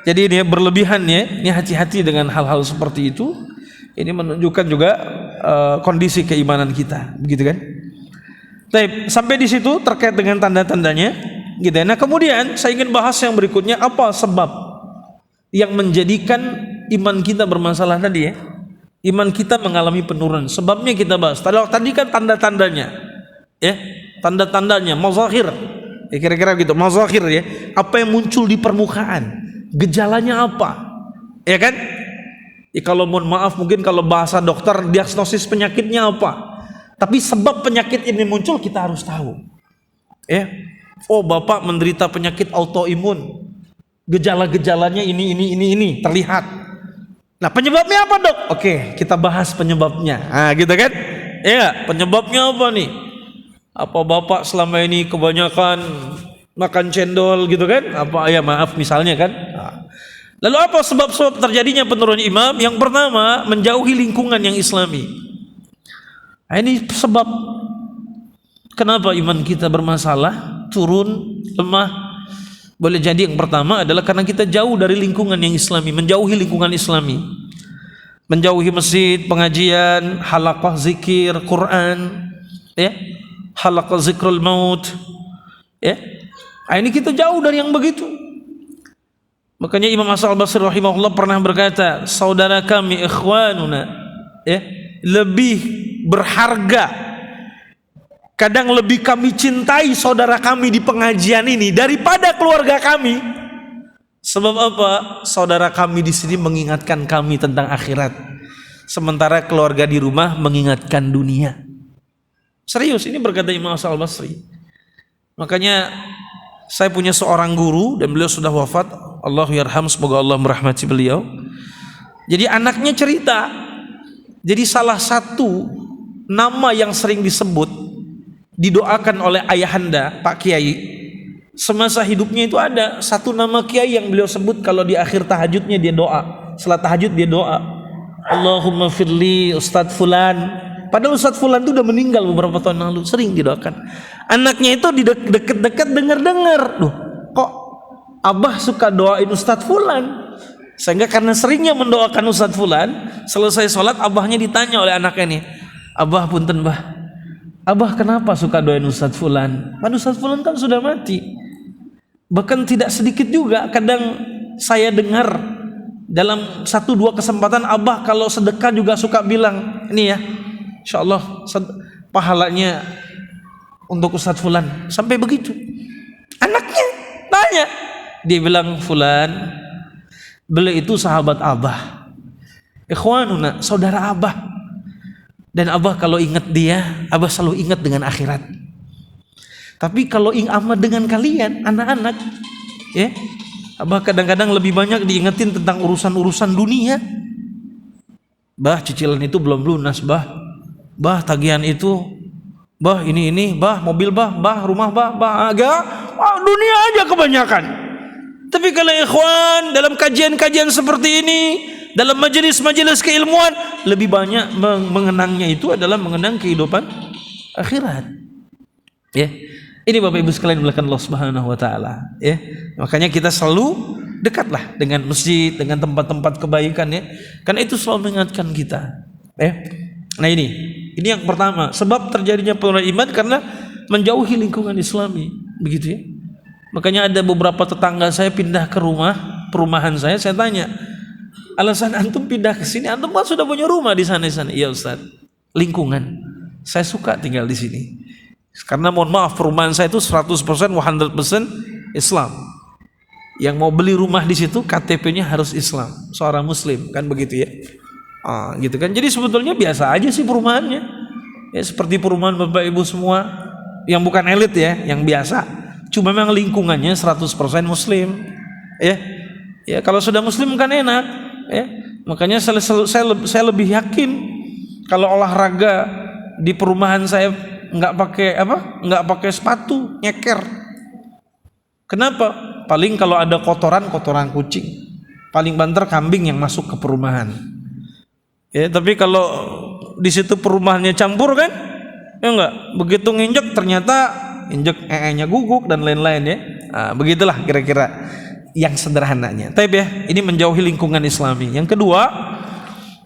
Speaker 1: Jadi ini berlebihan ya, ini hati-hati dengan hal-hal seperti itu. Ini menunjukkan juga kondisi keimanan kita, begitu kan? Taib. Sampai di situ terkait dengan tanda-tandanya, gitu ya. Nah, kemudian saya ingin bahas yang berikutnya, apa sebab yang menjadikan iman kita bermasalah tadi ya. Iman kita mengalami penurunan. Sebabnya kita bahas. Tadi kan tanda-tandanya, ya, tanda-tandanya, mazahir, ya, kira-kira gitu, mazahir ya. Apa yang muncul di permukaan, gejalanya apa, ya kan? Ya, kalau mohon maaf, mungkin kalau bahasa dokter, diagnosis penyakitnya apa. Tapi sebab penyakit ini muncul kita harus tahu. Ya, oh bapak menderita penyakit autoimun, gejala-gejalanya ini terlihat. Nah, penyebabnya apa dok? Oke, kita bahas penyebabnya. Nah, gitu kan? Ya, penyebabnya apa nih? Apa bapak selama ini kebanyakan makan cendol gitu kan? Apa ya maaf misalnya kan? Nah. Lalu apa sebab-sebab terjadinya penurunan iman? Yang pertama, menjauhi lingkungan yang islami. Nah, ini sebab kenapa iman kita bermasalah, turun, lemah. Boleh jadi yang pertama adalah karena kita jauh dari lingkungan yang islami, menjauhi lingkungan islami, menjauhi masjid, pengajian, halaqah zikir, Quran, ya, halaqah zikrul maut, ya. Nah, ini kita jauh dari yang begitu. Makanya Imam Hasan Al-Basri rahimahullah pernah berkata, saudara kami, ikhwanuna, ya, lebih berharga, kadang lebih kami cintai saudara kami di pengajian ini daripada keluarga kami. Sebab apa? Saudara kami di sini mengingatkan kami tentang akhirat, sementara keluarga di rumah mengingatkan dunia. Serius, ini berkata Imam Hasan Al-Basri. Makanya saya punya seorang guru dan beliau sudah wafat, Allahu yarham, semoga Allah merahmati beliau. Jadi anaknya cerita, jadi salah satu nama yang sering disebut, didoakan oleh ayahanda Pak Kiai semasa hidupnya itu, ada satu nama kiai yang beliau sebut kalau di akhir tahajudnya dia doa, setelah tahajud dia doa, Allahumma firli Ustadz Fulan. Padahal Ustadz Fulan itu udah meninggal beberapa tahun lalu, sering didoakan. Anaknya itu di deket-deket dengar-dengar, loh kok Abah suka doain Ustadz Fulan? Sehingga karena seringnya mendoakan Ustadz Fulan, selesai sholat abahnya ditanya oleh anaknya nih, Abah punten bah, Abah kenapa suka doain Ustadz Fulan? Kan Ustadz Fulan kan sudah mati. Bahkan tidak sedikit juga kadang saya dengar dalam 1-2 kesempatan Abah kalau sedekah juga suka bilang, ini ya insyaallah pahalanya untuk Ustadz Fulan. Sampai begitu. Anaknya tanya, dia bilang Fulan, beliau itu sahabat Abah, ikhwanuna, saudara Abah. Dan Abah kalau ingat dia, Abah selalu ingat dengan akhirat. Tapi kalau amat dengan kalian anak-anak, ya, Abah kadang-kadang lebih banyak diingetin tentang urusan-urusan dunia. Bah, cicilan itu belum lunas, bah. Bah, tagihan itu, bah, ini, bah, mobil, bah, rumah, bah, agak, dunia aja kebanyakan. Tapi kalau ikhwan dalam kajian-kajian seperti ini, dalam majelis-majelis keilmuan, lebih banyak mengenangnya itu adalah mengenang kehidupan akhirat. Ya. Ini Bapak Ibu sekalian dimuliakan Allah Subhanahu wa taala, ya. Makanya kita selalu dekatlah dengan masjid, dengan tempat-tempat kebaikan, ya. Karena itu selalu mengingatkan kita, ya. Nah, ini yang pertama, sebab terjadinya penurunan iman karena menjauhi lingkungan Islami, begitu ya. Makanya ada beberapa tetangga saya pindah ke perumahan saya tanya, alasan antum pindah ke sini, antum kan sudah punya rumah di sana. Iya Ustaz, lingkungan. Saya suka tinggal di sini. Karena mohon maaf, perumahan saya itu 100% Islam. Yang mau beli rumah di situ KTP-nya harus Islam, seorang muslim, kan begitu ya. Gitu kan. Jadi sebetulnya biasa aja sih perumahannya. Ya seperti perumahan Bapak Ibu semua yang bukan elit ya, yang biasa. Cuma memang lingkungannya 100% muslim. Ya. Ya kalau sudah muslim kan enak, ya. Makanya saya lebih yakin kalau olahraga di perumahan saya nggak pakai sepatu, nyeker. Kenapa? Paling kalau ada kotoran kucing, paling banter kambing yang masuk ke perumahan. Ya, tapi kalau di situ perumahannya campur kan, ya enggak, begitu nginjek ternyata injek nya guguk dan lain-lain ya. Begitulah kira-kira yang sederhananya. Tapi ya, ini menjauhi lingkungan Islami. Yang kedua,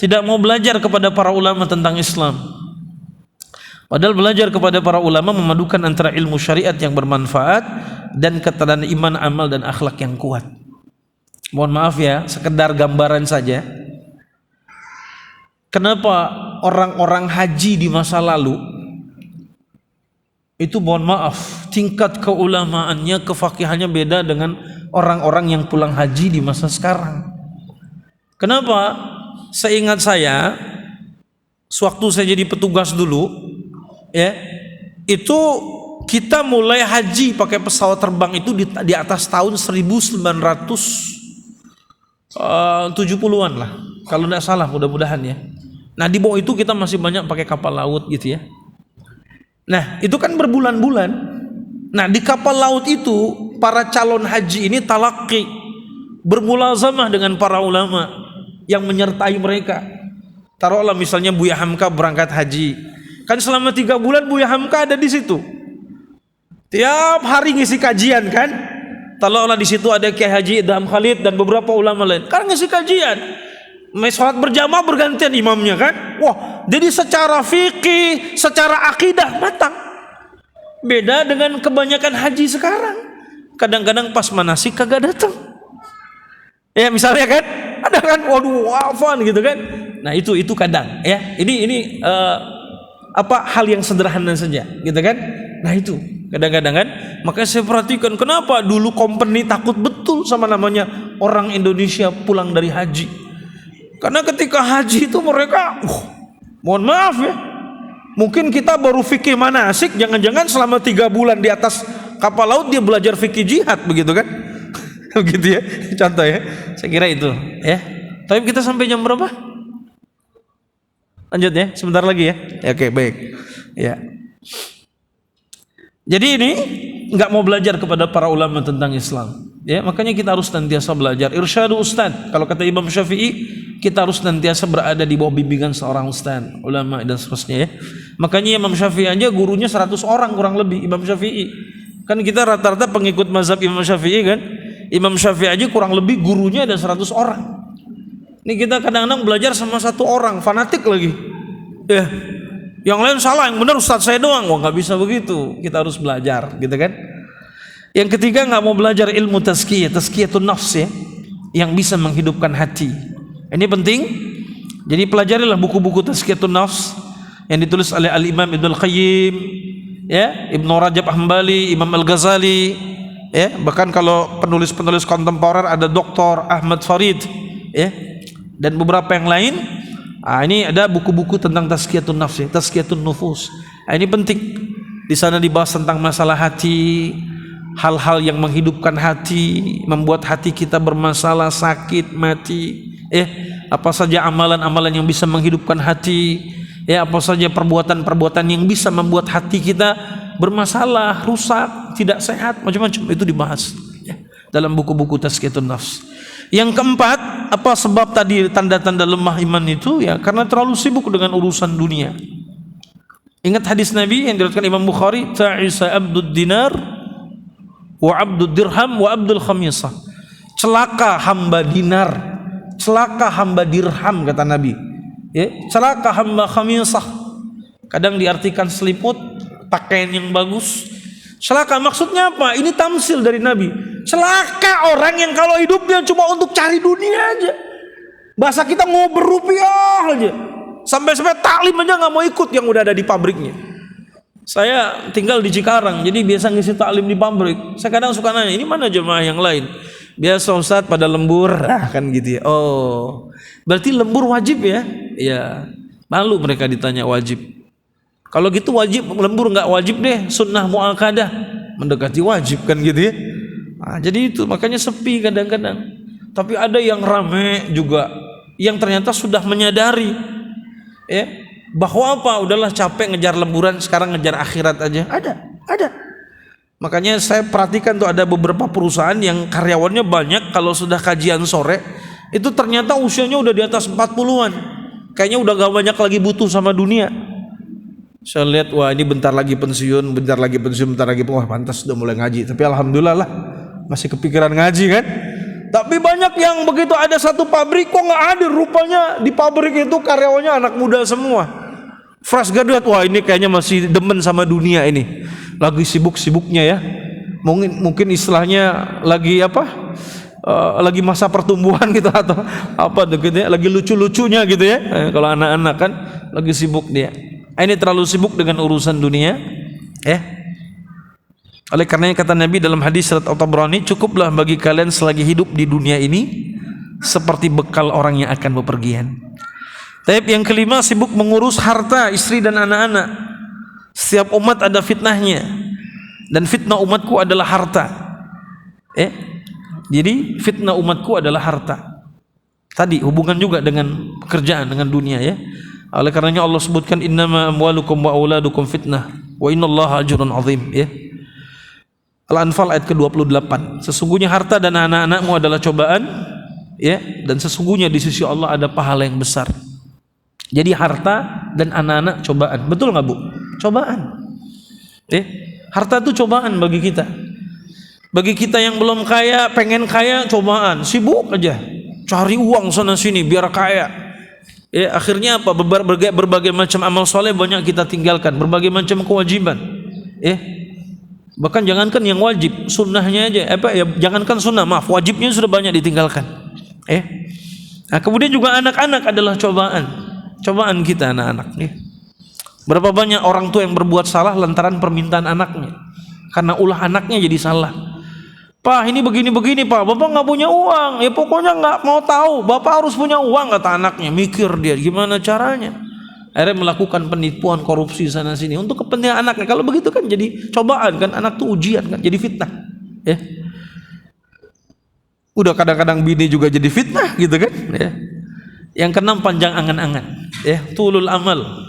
Speaker 1: tidak mau belajar kepada para ulama tentang Islam. Padahal belajar kepada para ulama memadukan antara ilmu syariat yang bermanfaat dan keterangan iman, amal dan akhlak yang kuat. Mohon maaf ya, sekedar gambaran saja. Kenapa orang-orang haji di masa lalu itu, mohon maaf, tingkat keulamaannya, kefakihannya beda dengan orang-orang yang pulang haji di masa sekarang. Kenapa? Seingat saya, sewaktu saya jadi petugas dulu, ya, itu kita mulai haji pakai pesawat terbang itu di atas tahun 1970-an lah, kalau tidak salah, mudah-mudahan ya. Nah di bawah itu kita masih banyak pakai kapal laut gitu ya. Nah itu kan berbulan-bulan. Nah di kapal laut itu para calon haji ini talaqi, bermulazamah dengan para ulama yang menyertai mereka. Taruhlah misalnya Buya Hamka berangkat haji, kan selama 3 bulan Buya Hamka ada di situ. Tiap hari ngisi kajian kan. Taruhlah di situ ada Kiai Haji Idham Khalid dan beberapa ulama lain. Kan ngisi kajian. Sholat berjamaah bergantian imamnya kan. Wah, jadi secara fikih, secara akidah matang. Beda dengan kebanyakan haji sekarang. Kadang-kadang pas manasik kagak datang. Ya misalnya kan, ada kan, waduh, wafan gitu kan. Nah itu kadang ya. Ini hal yang sederhana saja, gitu kan. Nah itu kadang-kadang kan. Makanya saya perhatikan kenapa dulu company takut betul sama namanya orang Indonesia pulang dari haji. Karena ketika haji itu mereka mohon maaf ya, mungkin kita baru fikih manasik, jangan-jangan selama 3 bulan di atas kapal laut dia belajar fikih jihad, begitu kan? Begitu ya, contoh ya. Saya kira itu ya. Tapi kita sampai jam berapa? Lanjut ya, sebentar lagi ya. Oke, baik. Ya. Jadi ini nggak mau belajar kepada para ulama tentang Islam. Ya, makanya kita harus senantiasa belajar. Irsyadu ustad. Kalau kata Imam Syafi'i, kita harus senantiasa berada di bawah bimbingan seorang ustad, ulama dan seterusnya ya. Makanya Imam Syafi'i aja gurunya 100 orang kurang lebih, Imam Syafi'i. Kan kita rata-rata pengikut mazhab Imam Syafi'i kan. Imam Syafi'i aja kurang lebih gurunya ada 100 orang. Ini kita kadang-kadang belajar sama 1 orang, fanatik lagi. Ya. Yang lain salah, yang benar ustaz saya doang. Wah, nggak bisa begitu. Kita harus belajar, gitu kan? Yang ketiga, nggak mau belajar ilmu tazkiyatun nafs ya, yang bisa menghidupkan hati. Ini penting. Jadi pelajarilah buku-buku tazkiyatun nafs yang ditulis oleh Al-Imam Ibnul Qayyim, ya, Ibnu Rajab Hambali, Imam Al-Ghazali, ya. Bahkan kalau penulis-penulis kontemporer ada Dr. Ahmad Farid, ya, dan beberapa yang lain. Ini ada buku-buku tentang tazkiyatun nafs, ya, tazkiyatun nufus. Ini penting. Di sana dibahas tentang masalah hati, hal-hal yang menghidupkan hati, membuat hati kita bermasalah, sakit, mati. Apa saja amalan-amalan yang bisa menghidupkan hati, ya, apa saja perbuatan-perbuatan yang bisa membuat hati kita bermasalah, rusak, tidak sehat, macam-macam itu dibahas ya, dalam buku-buku tazkiyatun nafs. Yang keempat, apa sebab tadi tanda-tanda lemah iman itu? Ya, karena terlalu sibuk dengan urusan dunia. Ingat hadis Nabi yang diriwayatkan Imam Bukhari, ta'isa abdud dinar wa abdud dirham wa abdul khamisah. Celaka hamba dinar, celaka hamba dirham, kata Nabi. Ya, celaka hamba khamisah. Kadang diartikan selimut, pakaian yang bagus. Celaka maksudnya apa? Ini tamsil dari Nabi. Celaka orang yang kalau hidupnya cuma untuk cari dunia aja. Bahasa kita mau berrupiah aja. Sampai-sampai taklim aja nggak mau ikut yang udah ada di pabriknya. Saya tinggal di Cikarang, jadi biasa ngisi taklim di pabrik. Saya kadang suka nanya, ini mana jemaah yang lain? Biasa Ustaz pada lembur, kan gitu ya. Oh, berarti lembur wajib ya? Ya, malu mereka ditanya wajib. Kalau gitu wajib, lembur nggak wajib deh, sunnah mu'akadah, mendekati wajib kan gitu ya. Jadi itu makanya sepi kadang-kadang. Tapi ada yang rame juga, yang ternyata sudah menyadari ya, bahwa apa, udahlah capek ngejar lemburan, sekarang ngejar akhirat aja. Ada. Makanya saya perhatikan tuh ada beberapa perusahaan yang karyawannya banyak, kalau sudah kajian sore itu ternyata usianya udah di atas 40-an. Kayaknya udah gak banyak lagi butuh sama dunia. Saya lihat, wah ini bentar lagi pensiun, wah pantas udah mulai ngaji. Tapi alhamdulillah lah, masih kepikiran ngaji kan. Tapi banyak yang begitu ada satu pabrik kok nggak hadir, rupanya di pabrik itu karyawannya anak muda semua, fresh graduate. Wah ini kayaknya masih demen sama dunia ini, lagi sibuk-sibuknya ya. Mungkin istilahnya lagi apa? Lagi masa pertumbuhan gitu atau apa gitu ya, lagi lucu-lucunya gitu ya. Kalau anak-anak kan lagi sibuk dia. Ini terlalu sibuk dengan urusan dunia ya. Oleh karenanya kata Nabi dalam hadis surat At-Tabrani, cukuplah bagi kalian selagi hidup di dunia ini seperti bekal orang yang akan bepergian. Tapi yang kelima, sibuk mengurus harta, istri dan anak-anak. Setiap umat ada fitnahnya, dan fitnah umatku adalah harta. Jadi fitnah umatku adalah harta. Tadi hubungan juga dengan pekerjaan, dengan dunia ya. Oleh karenanya Allah sebutkan innama amwalukum wa auladukum fitnah wa innallaha ajrun azim ya. Al-Anfal ayat ke-28. Sesungguhnya harta dan anak-anakmu adalah cobaan ya, dan sesungguhnya di sisi Allah ada pahala yang besar. Jadi harta dan anak-anak cobaan. Betul enggak, Bu? Cobaan. Harta itu cobaan bagi kita. Bagi kita yang belum kaya, pengen kaya, cobaan. Sibuk aja cari uang sana sini biar kaya. Akhirnya apa? Berbagai macam amal soleh banyak kita tinggalkan, berbagai macam kewajiban. Bahkan jangankan yang wajib, sunnahnya aja. Jangankan sunnah, maaf, wajibnya sudah banyak ditinggalkan. Nah, kemudian juga anak-anak adalah cobaan kita anak-anak. Berapa banyak orang tua yang berbuat salah lantaran permintaan anaknya. karena ulah anaknya jadi salah. Pak, ini begini-begini Pak, Bapak nggak punya uang. Ya pokoknya nggak mau tahu, Bapak harus punya uang, kata anaknya. Mikir dia gimana caranya. Akhirnya melakukan penipuan, korupsi sana sini untuk kepentingan anaknya. Kalau begitu kan jadi cobaan kan, anak tuh ujian kan, jadi fitnah. Ya. Udah kadang-kadang bini juga jadi fitnah gitu kan. Ya. Yang keenam, panjang angan-angan. Ya, tulul amal.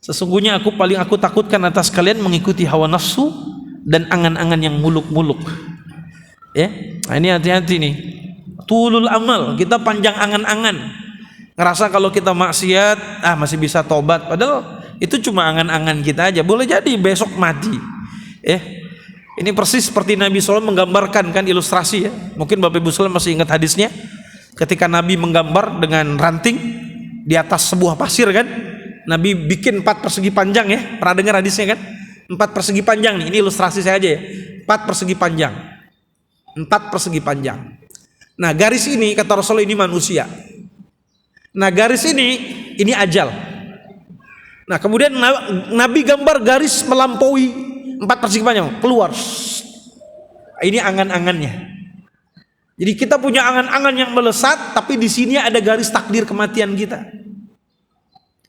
Speaker 1: Sesungguhnya aku takutkan atas kalian mengikuti hawa nafsu dan angan-angan yang muluk-muluk. Ya, nah ini hati-hati nih. Tulul amal, kita panjang angan-angan. Ngerasa kalau kita maksiat, masih bisa tobat. Padahal itu cuma angan-angan kita aja. Boleh jadi besok mati. Ini persis seperti Nabi SAW menggambarkan kan, ilustrasi ya. Mungkin Bapak Ibu SAW masih ingat hadisnya. Ketika Nabi menggambar dengan ranting di atas sebuah pasir kan. Nabi bikin 4 persegi panjang ya. Pernah dengar hadisnya kan? 4 persegi panjang nih. Ini ilustrasi saya aja ya. 4 persegi panjang. 4 persegi panjang. Nah garis ini kata Rasulullah ini manusia. Nah garis ini ajal. Nah kemudian Nabi gambar garis melampaui 4 persegi panjang keluar. Ini angan-angannya. Jadi kita punya angan-angan yang melesat, tapi di sini ada garis takdir kematian kita.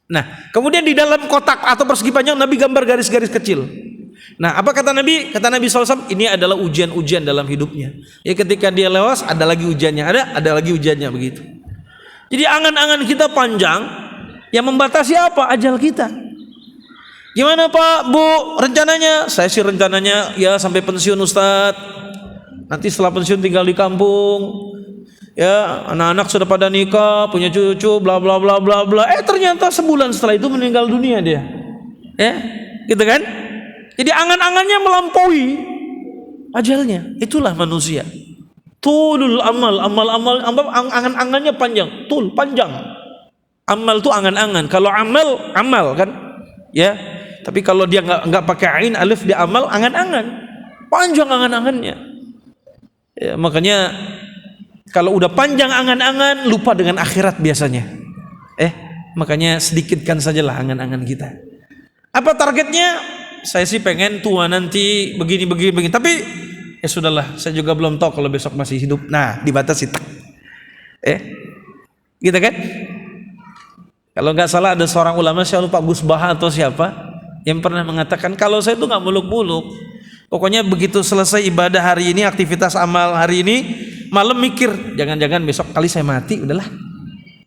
Speaker 1: Nah kemudian di dalam kotak atau persegi panjang Nabi gambar garis-garis kecil. Nah apa kata Nabi? Kata Nabi SAW, ini adalah ujian-ujian dalam hidupnya. Ya ketika dia lewas ada lagi ujiannya, ada lagi ujiannya begitu. Jadi angan-angan kita panjang, yang membatasi apa? Ajal kita. Gimana Pak, Bu, rencananya? Saya sih rencananya ya sampai pensiun Ustadz. Nanti setelah pensiun tinggal di kampung. Ya anak-anak sudah pada nikah, punya cucu, bla bla bla bla bla. Ternyata sebulan setelah itu meninggal dunia dia. Gitu kan? Jadi angan-angannya melampaui ajalnya. Itulah manusia. Tulul amal, angan-angannya panjang. Tul panjang. Amal itu angan-angan. Kalau amal kan, ya. Tapi kalau dia nggak pakai ain alif dia amal, angan-angan. Panjang angan-angannya. Ya, makanya kalau udah panjang angan-angan lupa dengan akhirat biasanya. Makanya sedikitkan sajalah angan-angan kita. Apa targetnya? Saya sih pengen tua nanti begini. Tapi ya sudahlah, saya juga belum tahu kalau besok masih hidup. Nah, dibatasi. Gitu kan? Kalau nggak salah ada seorang ulama, saya lupa Gus Baha atau siapa, yang pernah mengatakan kalau saya itu nggak muluk-muluk. Pokoknya begitu selesai ibadah hari ini, aktivitas amal hari ini, malam mikir, jangan-jangan besok kali saya mati, udahlah.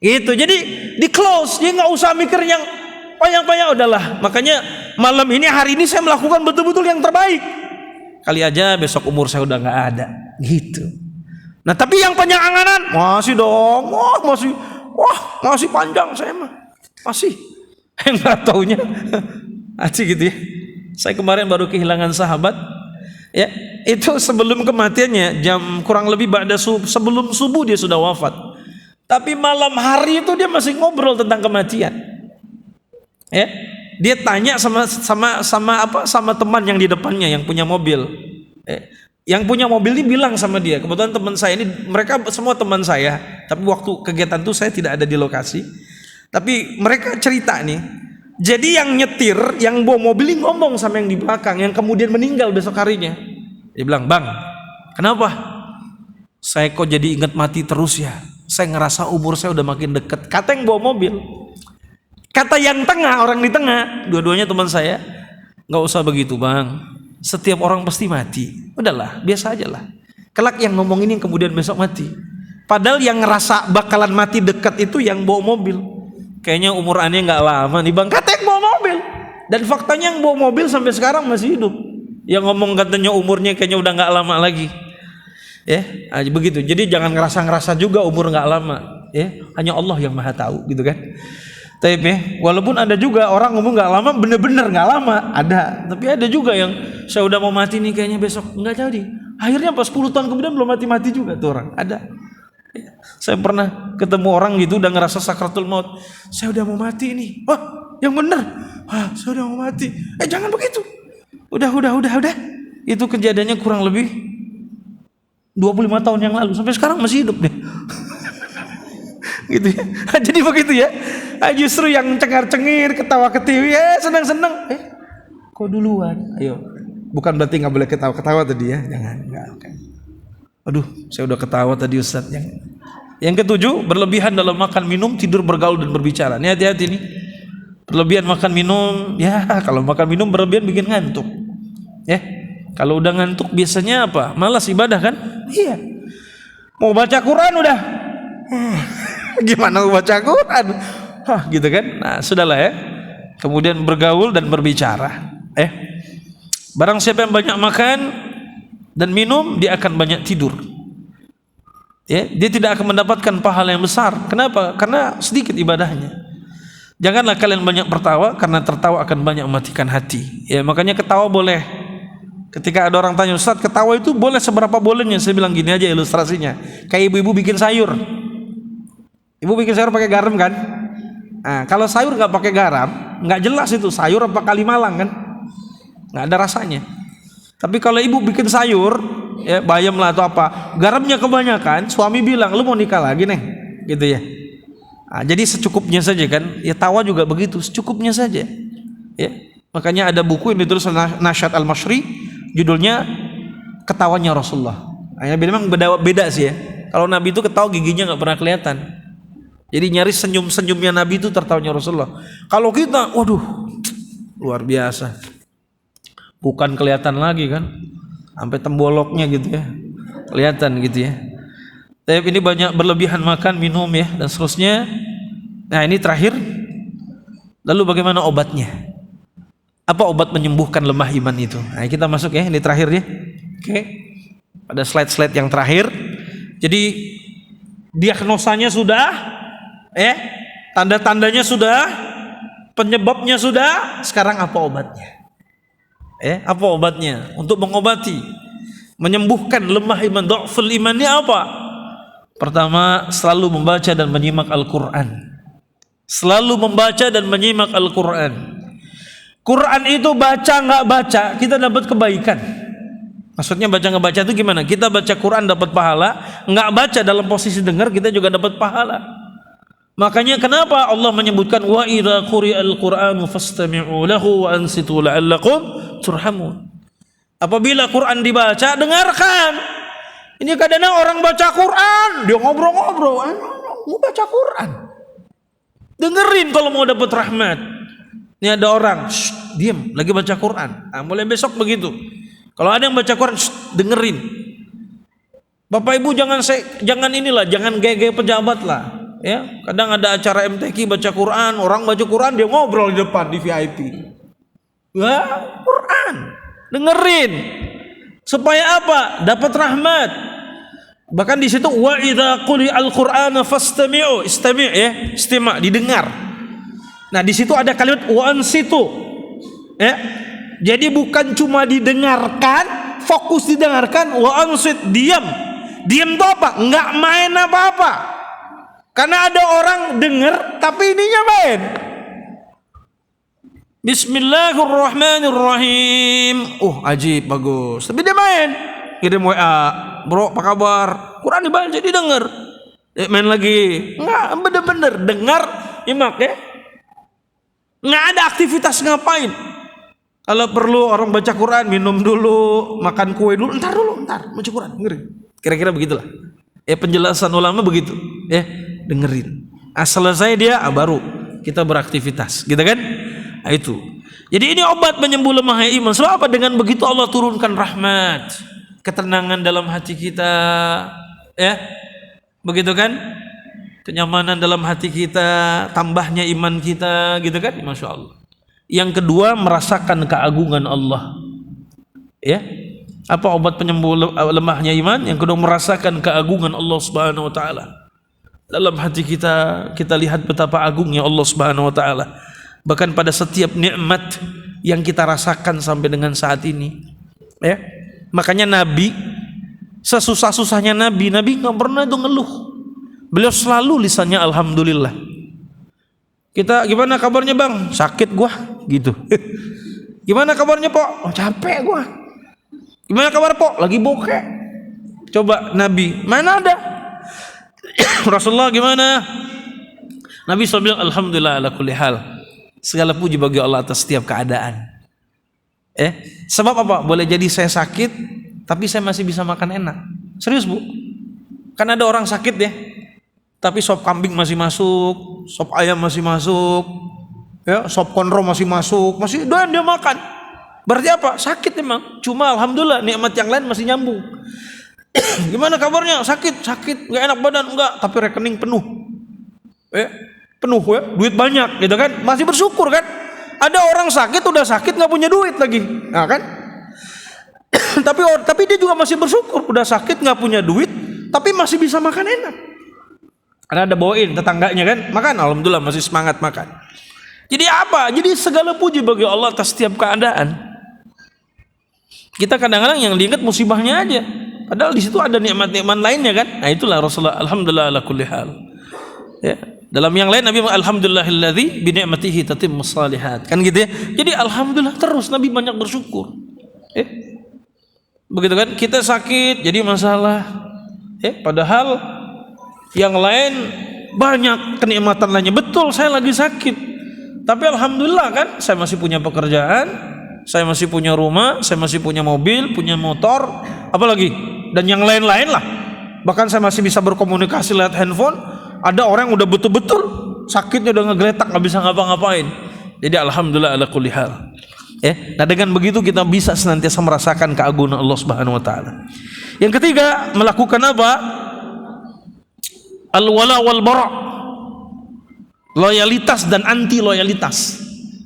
Speaker 1: Gitu. Jadi di close, dia nggak usah mikir yang panjang-panjang, udahlah. Makanya malam ini, hari ini saya melakukan betul-betul yang terbaik. Kali aja besok umur saya udah nggak ada, gitu. Nah tapi yang panjang anganan masih dong, masih panjang saya mah, masih. Nggak taunya, asik gitu ya. Saya kemarin baru kehilangan sahabat, ya itu sebelum kematiannya jam kurang lebih sebelum subuh dia sudah wafat. Tapi malam hari itu dia masih ngobrol tentang kematian. Ya, dia tanya sama teman yang di depannya yang punya mobil. Yang punya mobil ini bilang sama dia, kebetulan teman saya ini, mereka semua teman saya, tapi waktu kegiatan itu saya tidak ada di lokasi. Tapi mereka cerita nih, jadi yang nyetir, yang bawa mobil ini ngomong sama yang di belakang, yang kemudian meninggal besok harinya. Dia bilang, "Bang, kenapa? Saya kok jadi ingat mati terus ya? Saya ngerasa umur saya udah makin dekat." Kata yang bawa mobil. Kata yang tengah, orang di tengah, dua-duanya teman saya, "Nggak usah begitu Bang, setiap orang pasti mati. Udahlah, biasa aja lah. Kelak yang ngomong ini yang kemudian besok mati." Padahal yang ngerasa bakalan mati dekat itu yang bawa mobil. Kayaknya umur aneh nggak lama nih Bang, kata yang bawa mobil. Dan faktanya yang bawa mobil sampai sekarang masih hidup. Yang ngomong katanya umurnya kayaknya udah nggak lama lagi. Begitu. Jadi jangan ngerasa juga umur nggak lama. Hanya Allah yang maha tahu, gitu kan. Tapi walaupun ada juga orang ngomong nggak lama, bener-bener nggak lama, ada. Tapi ada juga yang saya udah mau mati nih kayaknya besok, nggak jadi. Akhirnya pas 10 tahun kemudian belum mati juga tuh orang. Ada. Saya pernah ketemu orang gitu udah ngerasa sakratul maut. Saya udah mau mati nih. Wah, yang bener. Saya udah mau mati. Jangan begitu. Udah. Itu kejadiannya kurang lebih 25 tahun yang lalu. Sampai sekarang masih hidup deh. Gitu ya. Jadi begitu ya. Justru yang cengar-cengir, ketawa-ketiwi, senang-senang. Kok duluan? Ayo. Bukan berarti nggak boleh ketawa tadi ya, jangan. Enggak. Aduh, saya udah ketawa tadi Ustaz. Yang ketujuh, berlebihan dalam makan minum, tidur, bergaul dan berbicara. Ini hati-hati nih. Berlebihan makan minum, ya kalau makan minum berlebihan bikin ngantuk. Ya, kalau udah ngantuk biasanya apa? Malas ibadah kan? Iya. Mau baca Quran udah. Gimana mau baca Quran? Gitu kan? Nah, sudahlah ya. Kemudian bergaul dan berbicara. Barang siapa yang banyak makan dan minum, dia akan banyak tidur. Ya, dia tidak akan mendapatkan pahala yang besar. Kenapa? Karena sedikit ibadahnya. Janganlah kalian banyak tertawa, karena tertawa akan banyak mematikan hati. Ya, makanya ketawa boleh. Ketika ada orang tanya, Ustaz, ketawa itu boleh seberapa bolehnya? Saya bilang gini aja ilustrasinya. Kayak ibu-ibu bikin sayur. Ibu bikin sayur pakai garam kan? Nah, kalau sayur nggak pakai garam, nggak jelas itu sayur apa kalimalang kan? Nggak ada rasanya. Tapi kalau ibu bikin sayur, ya bayam lah atau apa, garamnya kebanyakan, suami bilang, lu mau nikah lagi nih, gitu ya. Nah, jadi secukupnya saja kan. Ya tawa juga begitu, secukupnya saja. Ya, makanya ada buku yang ditulis oleh Nasyad Al-Masyri, judulnya Ketawanya Rasulullah. Nah, memang beda sih ya. Kalau Nabi itu ketawa giginya nggak pernah kelihatan. Jadi nyaris senyum-senyumnya Nabi itu tertawanya Rasulullah. Kalau kita, waduh, luar biasa. Bukan kelihatan lagi kan, sampai temboloknya gitu ya, kelihatan gitu ya. Tapi ini banyak berlebihan makan, minum ya, dan seterusnya. Nah ini terakhir. Lalu bagaimana obatnya? Apa obat menyembuhkan lemah iman itu? Nah kita masuk ya, ini terakhir ya. Oke. Pada slide-slide yang terakhir. Jadi diagnosanya sudah, tanda-tandanya sudah, penyebabnya sudah. Sekarang apa obatnya? Apa obatnya? Untuk mengobati, menyembuhkan lemah iman, dhaful imannya apa? Pertama, selalu membaca dan menyimak Al-Quran. Selalu membaca dan menyimak Al-Quran. Quran itu baca nggak baca, kita dapat kebaikan. Maksudnya baca nggak baca itu gimana? Kita baca Quran dapat pahala, nggak baca dalam posisi dengar kita juga dapat pahala. Makanya kenapa Allah menyebutkan wa idza quri'al Qur'anu fastami'u lahu wa ansitu la'allakum turhamun. Apabila Quran dibaca, dengarkan. Ini kadang-kadang orang baca Quran, dia ngobrol-ngobrol, mau baca Quran. Dengerin kalau mau dapat rahmat. Ini ada orang, diam, lagi baca Quran. Nah, mulai besok begitu. Kalau ada yang baca Quran, dengerin. Bapak Ibu jangan inilah, jangan gaya-gaya pejabat lah. Ya, kadang ada acara MTQ baca Quran, orang baca Quran dia ngobrol di depan di VIP. Wah, Quran, dengerin. Supaya apa? Dapat rahmat. Bahkan di situ wa idza quri'al Qur'ana fastami'u, istami' ya, istima', didengar. Nah, di situ ada kalimat wa ansitu. Ya. Jadi bukan cuma didengarkan, fokus didengarkan, wa ansit, diam. Diam itu apa? Enggak main apa-apa. Karena ada orang dengar tapi ininya main. Bismillahirrahmanirrahim. Ajib, bagus. Tapi dia main. Kirim WA, bro, apa kabar? Quran dibaca, didengar. Main lagi. Enggak, bener-bener dengar, nyimak ya. Enggak ada aktivitas ngapain. Kalau perlu orang baca Quran, minum dulu, makan kue dulu, ntar baca Quran, dengerin. Kira-kira begitulah. Penjelasan ulama begitu. Dengerin. Selesai dia, baru kita beraktivitas, gitu kan? Nah, itu. Jadi ini obat menyembuh lemahnya iman. Sebab apa? Dengan begitu Allah turunkan rahmat, ketenangan dalam hati kita, ya, begitu kan? Kenyamanan dalam hati kita, tambahnya iman kita, gitu kan? Masya Allah. Yang kedua, merasakan keagungan Allah. Ya, apa obat penyembuh lemahnya iman? Yang kedua, merasakan keagungan Allah Subhanahu Wa Taala. Dalam hati kita lihat betapa agungnya Allah Subhanahu Wa Taala. Bahkan pada setiap nikmat yang kita rasakan sampai dengan saat ini, ya. Makanya Nabi, sesusah-susahnya Nabi nggak pernah itu ngeluh. Beliau selalu lisannya alhamdulillah. Kita gimana kabarnya bang? Sakit gua, gitu. Gimana kabarnya pok? Capek gua. Gimana kabar pok? Lagi bokeh. Coba Nabi, mana ada? Rasulullah gimana? Nabi SAW bilang alhamdulillah ala kulli hal. Segala puji bagi Allah atas setiap keadaan. Sebab apa? Boleh jadi saya sakit tapi saya masih bisa makan enak. Serius Bu. Kan ada orang sakit ya, tapi sop kambing masih masuk, sop ayam masih masuk, ya, sop konro masih masuk, masih doyan dia makan. Berarti apa? Sakit memang. Cuma alhamdulillah nikmat yang lain masih nyambung. Gimana kabarnya? Sakit, nggak enak badan, enggak, tapi rekening penuh. Penuh ya, duit banyak gitu kan. Masih bersyukur kan? Ada orang sakit udah sakit nggak punya duit lagi. Nah kan? tapi dia juga masih bersyukur, udah sakit nggak punya duit, tapi masih bisa makan enak. Karena ada bawain tetangganya kan, makan, alhamdulillah masih semangat makan. Jadi apa? Jadi segala puji bagi Allah atas setiap keadaan. Kita kadang-kadang yang diingat musibahnya aja, padahal di situ ada nikmat-nikmat lainnya kan. Nah itulah Rasulullah, alhamdulillah ala kulli hal. Ya, dalam yang lain Nabi alhamdulillahilladzi bi ni'matihi tatimmus shalihat. Kan gitu ya. Jadi alhamdulillah terus Nabi banyak bersyukur. Begitu kan? Kita sakit jadi masalah. Padahal yang lain banyak kenikmatan lainnya. Betul, saya lagi sakit, tapi alhamdulillah kan saya masih punya pekerjaan, saya masih punya rumah, saya masih punya mobil, punya motor, apalagi, dan yang lain-lain lah. Bahkan saya masih bisa berkomunikasi lewat handphone. Ada orang yang udah betul-betul sakitnya udah ngegeletak, nggak bisa ngapa-ngapain. Jadi alhamdulillah ala kulli hal. Nah dengan begitu kita bisa senantiasa merasakan keagungan Allah Subhanahu wa taala. Yang ketiga, melakukan apa? Al-wala wal bara'. Loyalitas dan anti loyalitas.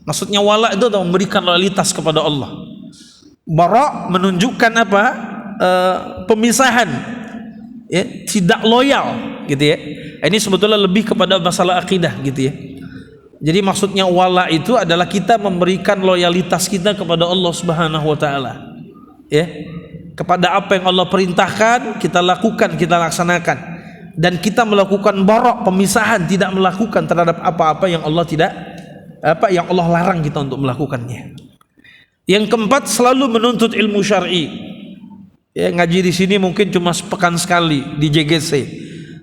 Speaker 1: Maksudnya wala itu adalah memberikan loyalitas kepada Allah. Bara' menunjukkan apa? Pemisahan. Tidak loyal gitu ya. Ini sebetulnya lebih kepada masalah akidah gitu ya. Jadi maksudnya wala itu adalah kita memberikan loyalitas kita kepada Allah Subhanahu wa taala. Kepada apa yang Allah perintahkan kita lakukan, kita laksanakan, dan kita melakukan bara', pemisahan, tidak melakukan terhadap apa-apa yang Allah yang Allah larang kita untuk melakukannya. Yang keempat, selalu menuntut ilmu syar'i. Ngaji di sini mungkin cuma sepekan sekali di JGC,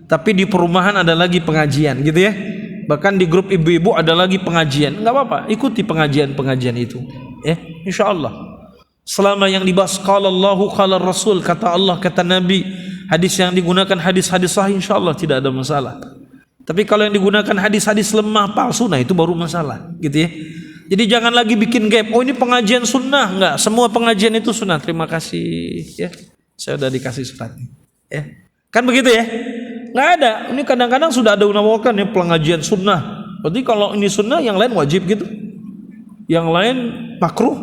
Speaker 1: tapi di perumahan ada lagi pengajian gitu ya. Bahkan di grup ibu-ibu ada lagi pengajian. Nggak apa-apa, ikuti pengajian itu. Insya Allah. Selama yang dibahas qala Allahu qala Rasul, kata Allah kata Nabi, hadis yang digunakan hadis-hadis sahih, insya Allah tidak ada masalah. Tapi kalau yang digunakan hadis-hadis lemah palsu, nah itu baru masalah gitu ya. Jadi jangan lagi bikin gap. Oh ini pengajian sunnah, enggak. Semua pengajian itu sunnah. Terima kasih ya. Saya udah dikasih surat. Kan begitu ya? Nggak ada. Ini kadang-kadang sudah ada unawakan ya pengajian sunnah. Berarti kalau ini sunnah, yang lain wajib gitu. Yang lain makruh.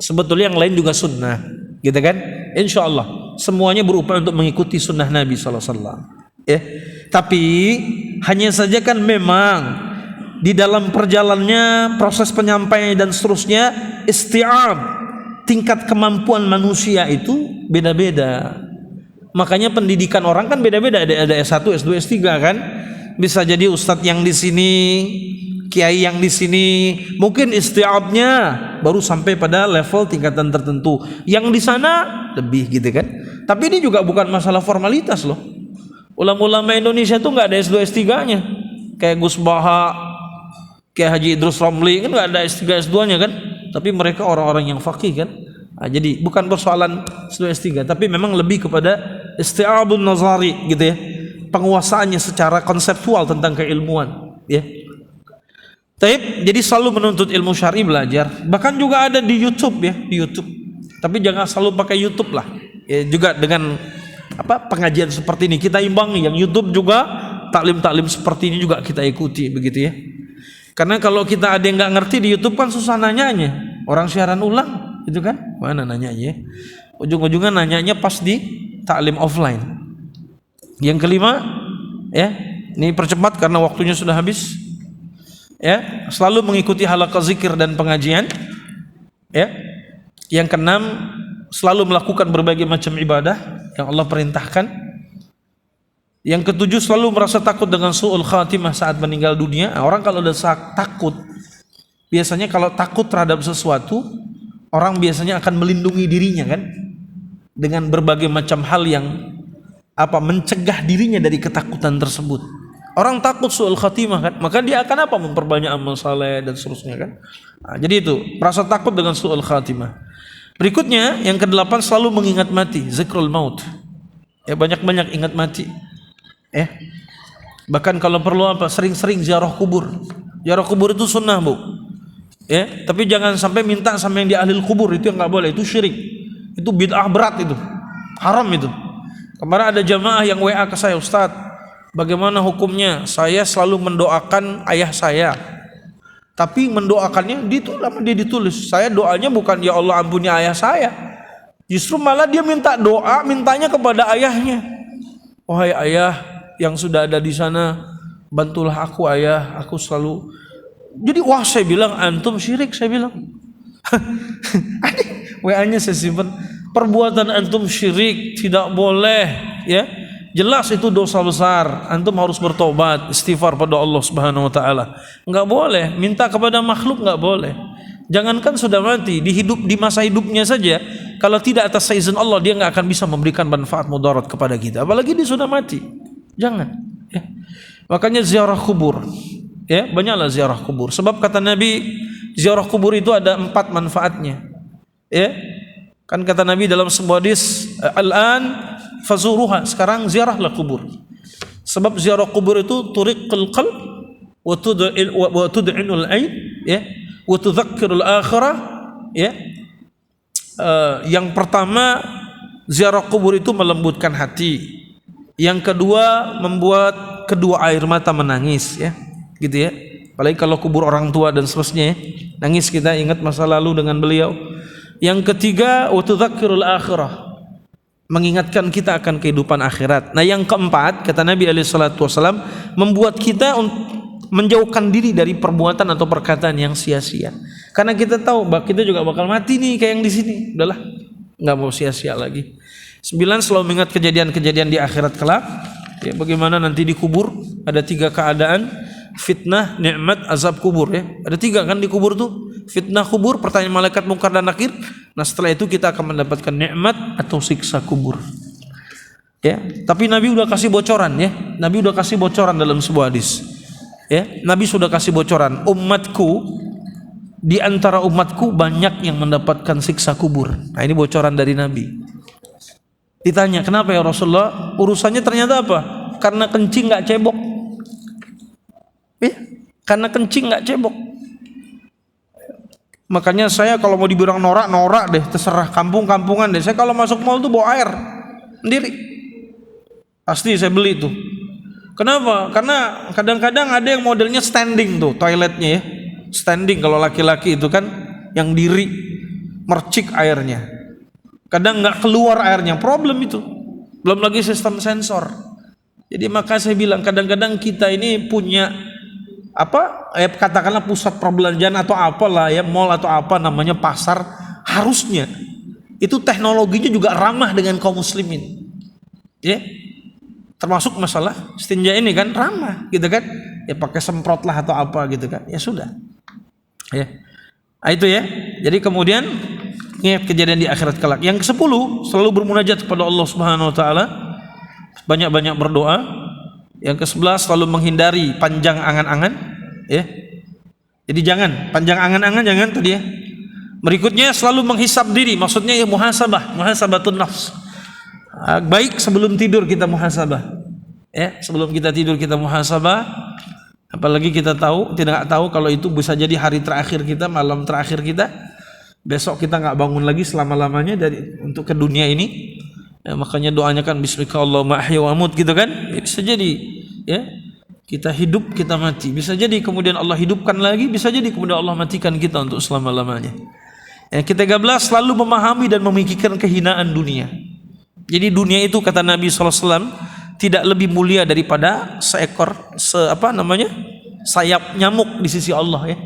Speaker 1: Sebetulnya yang lain juga sunnah, gitu kan? Insya Allah semuanya berupaya untuk mengikuti sunnah Nabi SAW. Tapi hanya saja kan memang di dalam perjalanannya, proses penyampaian dan seterusnya, isti'ab, tingkat kemampuan manusia itu beda-beda. Makanya pendidikan orang kan beda-beda, ada S1, S2, S3 kan. Bisa jadi ustadz yang di sini, kiai yang di sini, mungkin isti'abnya baru sampai pada level tingkatan tertentu. Yang di sana lebih gitu kan. Tapi ini juga bukan masalah formalitas loh. Ulama-ulama Indonesia tuh nggak ada S2, S3-nya. Kayak Gus Baha, kayak Haji Idrus Romli kan nggak ada S3, S2-nya kan. Tapi mereka orang-orang yang faqih kan. Nah, jadi bukan persoalan S2, S3, tapi memang lebih kepada isti'abun nazari gitu ya, penguasaannya secara konseptual tentang keilmuan ya. Jadi selalu menuntut ilmu syar'i, belajar. Bahkan juga ada di YouTube ya, di YouTube. Tapi jangan selalu pakai YouTube lah ya, juga dengan pengajian seperti ini kita imbangi. Yang YouTube juga taklim-taklim seperti ini juga kita ikuti begitu ya. Karena kalau kita ada yang nggak ngerti di YouTube kan susah nanyanya. Orang siaran ulang itu kan, mana nanyanya? Ujung-ujungnya nanyanya pas di taklim offline. Yang kelima, ini percepat karena waktunya sudah habis. Selalu mengikuti halaqah zikir dan pengajian. Yang keenam, selalu melakukan berbagai macam ibadah yang Allah perintahkan. Yang ketujuh, selalu merasa takut dengan su'ul khatimah saat meninggal dunia. Orang kalau udah takut, biasanya kalau takut terhadap sesuatu, orang biasanya akan melindungi dirinya kan, dengan berbagai macam hal yang mencegah dirinya dari ketakutan tersebut. Orang takut su'ul khatimah kan, maka dia akan apa? Memperbanyak amal saleh dan seterusnya kan. Nah, jadi itu, rasa takut dengan su'ul khatimah. Berikutnya yang ke-8, selalu mengingat mati, zikrul maut. Ya, banyak-banyak ingat mati. Bahkan kalau perlu apa? Sering-sering ziarah kubur. Ziarah kubur itu sunnah, Bu. Ya, tapi jangan sampai minta sama yang di ahli kubur, itu yang enggak boleh, itu syirik. Itu bid'ah berat itu. Haram itu. Kemarin ada jamaah yang WA ke saya, Ustaz, bagaimana hukumnya? Saya selalu mendoakan ayah saya, tapi mendoakannya dia ditulis. Saya doanya bukan ya Allah ampuni ayah saya, justru malah dia minta doa, mintanya kepada ayahnya. Wahai ayah yang sudah ada di sana, bantulah aku ayah, aku selalu. Jadi wah, saya bilang antum syirik, saya bilang. WA-nya saya simpan. Perbuatan antum syirik, tidak boleh, ya. Jelas itu dosa besar. Antum harus bertobat, istighfar pada Allah Subhanahu wa taala. Enggak boleh minta kepada makhluk, enggak boleh. Jangankan sudah mati, di masa hidupnya saja, kalau tidak atas izin Allah, dia enggak akan bisa memberikan manfaat mudarat kepada kita. Apalagi dia sudah mati. Jangan, ya. Makanya ziarah kubur. Ya, banyaklah ziarah kubur. Sebab kata Nabi, ziarah kubur itu ada 4 manfaatnya. Ya. Kan kata Nabi dalam sebuah hadis, al-an fazuruha, sekarang ziarahlah kubur. Sebab ziarah kubur itu turiqul qalb wa tud'inul ain, ya, wa tudzakkirul akhirah, ya. Yang pertama, ziarah kubur itu melembutkan hati. Yang kedua, membuat kedua air mata menangis, ya. Gitu ya. Apalagi kalau kubur orang tua dan seterusnya, ya. Nangis kita ingat masa lalu dengan beliau. Yang ketiga, wa tudzakkirul akhirah, mengingatkan kita akan kehidupan akhirat. Nah, yang keempat, kata Nabi SAW, membuat kita menjauhkan diri dari perbuatan atau perkataan yang sia-sia. Karena kita tahu bahwa kita juga bakal mati nih kayak yang di sini. Udahlah, nggak mau sia-sia lagi. 9, selalu mengingat kejadian-kejadian di akhirat kelak. Ya, bagaimana nanti di kubur ada 3 keadaan: fitnah, nikmat, azab kubur, ya. Ada 3 kan di kubur tuh. Fitnah kubur, pertanyaan malaikat mungkar dan nakir. Nah, setelah itu kita akan mendapatkan nikmat atau siksa kubur. Ya, tapi Nabi udah kasih bocoran, ya. Nabi udah kasih bocoran dalam sebuah hadis. Ya, Nabi sudah kasih bocoran, umatku, di antara umatku banyak yang mendapatkan siksa kubur. Nah, ini bocoran dari Nabi. Ditanya, kenapa ya Rasulullah? Urusannya ternyata apa? Karena kencing nggak cebok. Ya, karena kencing nggak cebok. Makanya saya kalau mau dibilang norak deh, terserah, kampungan deh. Saya kalau masuk mall tuh bawa air sendiri. Pasti saya beli tuh. Kenapa? Karena kadang-kadang ada yang modelnya standing tuh toiletnya, ya. Standing kalau laki-laki itu kan yang diri, mercik airnya. Kadang nggak keluar airnya, problem itu. Belum lagi sistem sensor. Jadi maka saya bilang kadang-kadang kita ini punya katakanlah pusat perbelanjaan atau apalah, ya, mall atau apa namanya, pasar, harusnya itu teknologinya juga ramah dengan kaum muslimin, ya. Termasuk masalah istinja ini kan ramah, gitu kan, ya, pakai semprot lah atau apa gitu kan, ya sudah, ya. Nah, itu ya. Jadi kemudian ingat kejadian di akhirat kelak. Yang ke-10, selalu bermunajat kepada Allah Subhanahu wa taala, banyak-banyak berdoa. Yang ke-11, selalu menghindari panjang angan-angan, ya. Jadi jangan panjang angan-angan, jangan tadi, ya. Berikutnya selalu menghisab diri, maksudnya ya muhasabatun nafs. Baik sebelum tidur kita muhasabah, ya. Sebelum kita tidur kita muhasabah. Apalagi kita tidak tahu kalau itu bisa jadi hari terakhir kita, malam terakhir kita. Besok kita nggak bangun lagi selama-lamanya untuk ke dunia ini. Ya, makanya doanya kan bismika Allahumma ahya wa amut, gitu kan. Bisa jadi, ya, kita hidup kita mati. Bisa jadi kemudian Allah hidupkan lagi, bisa jadi kemudian Allah matikan kita untuk selama-lamanya. Yang ke-13, selalu memahami dan memikirkan kehinaan dunia. Jadi dunia itu kata Nabi SAW tidak lebih mulia daripada seekor sayap nyamuk di sisi Allah, ya.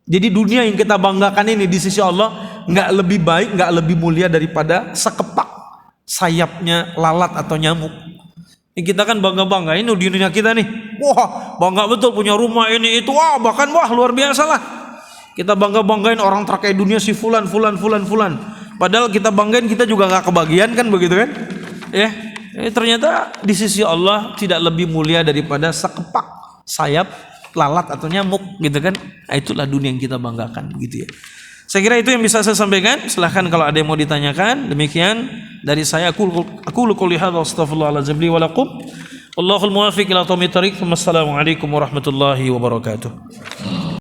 Speaker 1: Jadi dunia yang kita banggakan ini di sisi Allah nggak lebih baik, nggak lebih mulia daripada sekepak sayapnya lalat atau nyamuk. Ini kita kan bangga-banggain di dunia kita nih. Wah, bangga betul punya rumah ini itu. Wah, bahkan luar biasa lah. Kita bangga-banggain orang terkaya dunia si fulan. Padahal kita banggain kita juga nggak kebagian kan, begitu kan? Ya. Ternyata di sisi Allah tidak lebih mulia daripada sekepak sayap lalat atau nyamuk gitu kan. Itulah dunia yang kita banggakan gitu ya. Saya kira itu yang bisa saya sampaikan. Silahkan kalau ada yang mau ditanyakan. Demikian dari saya, aku qouli hadza astaghfirullahaladzim li wa lakum. Wallahul muwaffiq ila aqwamit thoriq. Wassalamualaikum warahmatullahi wabarakatuh.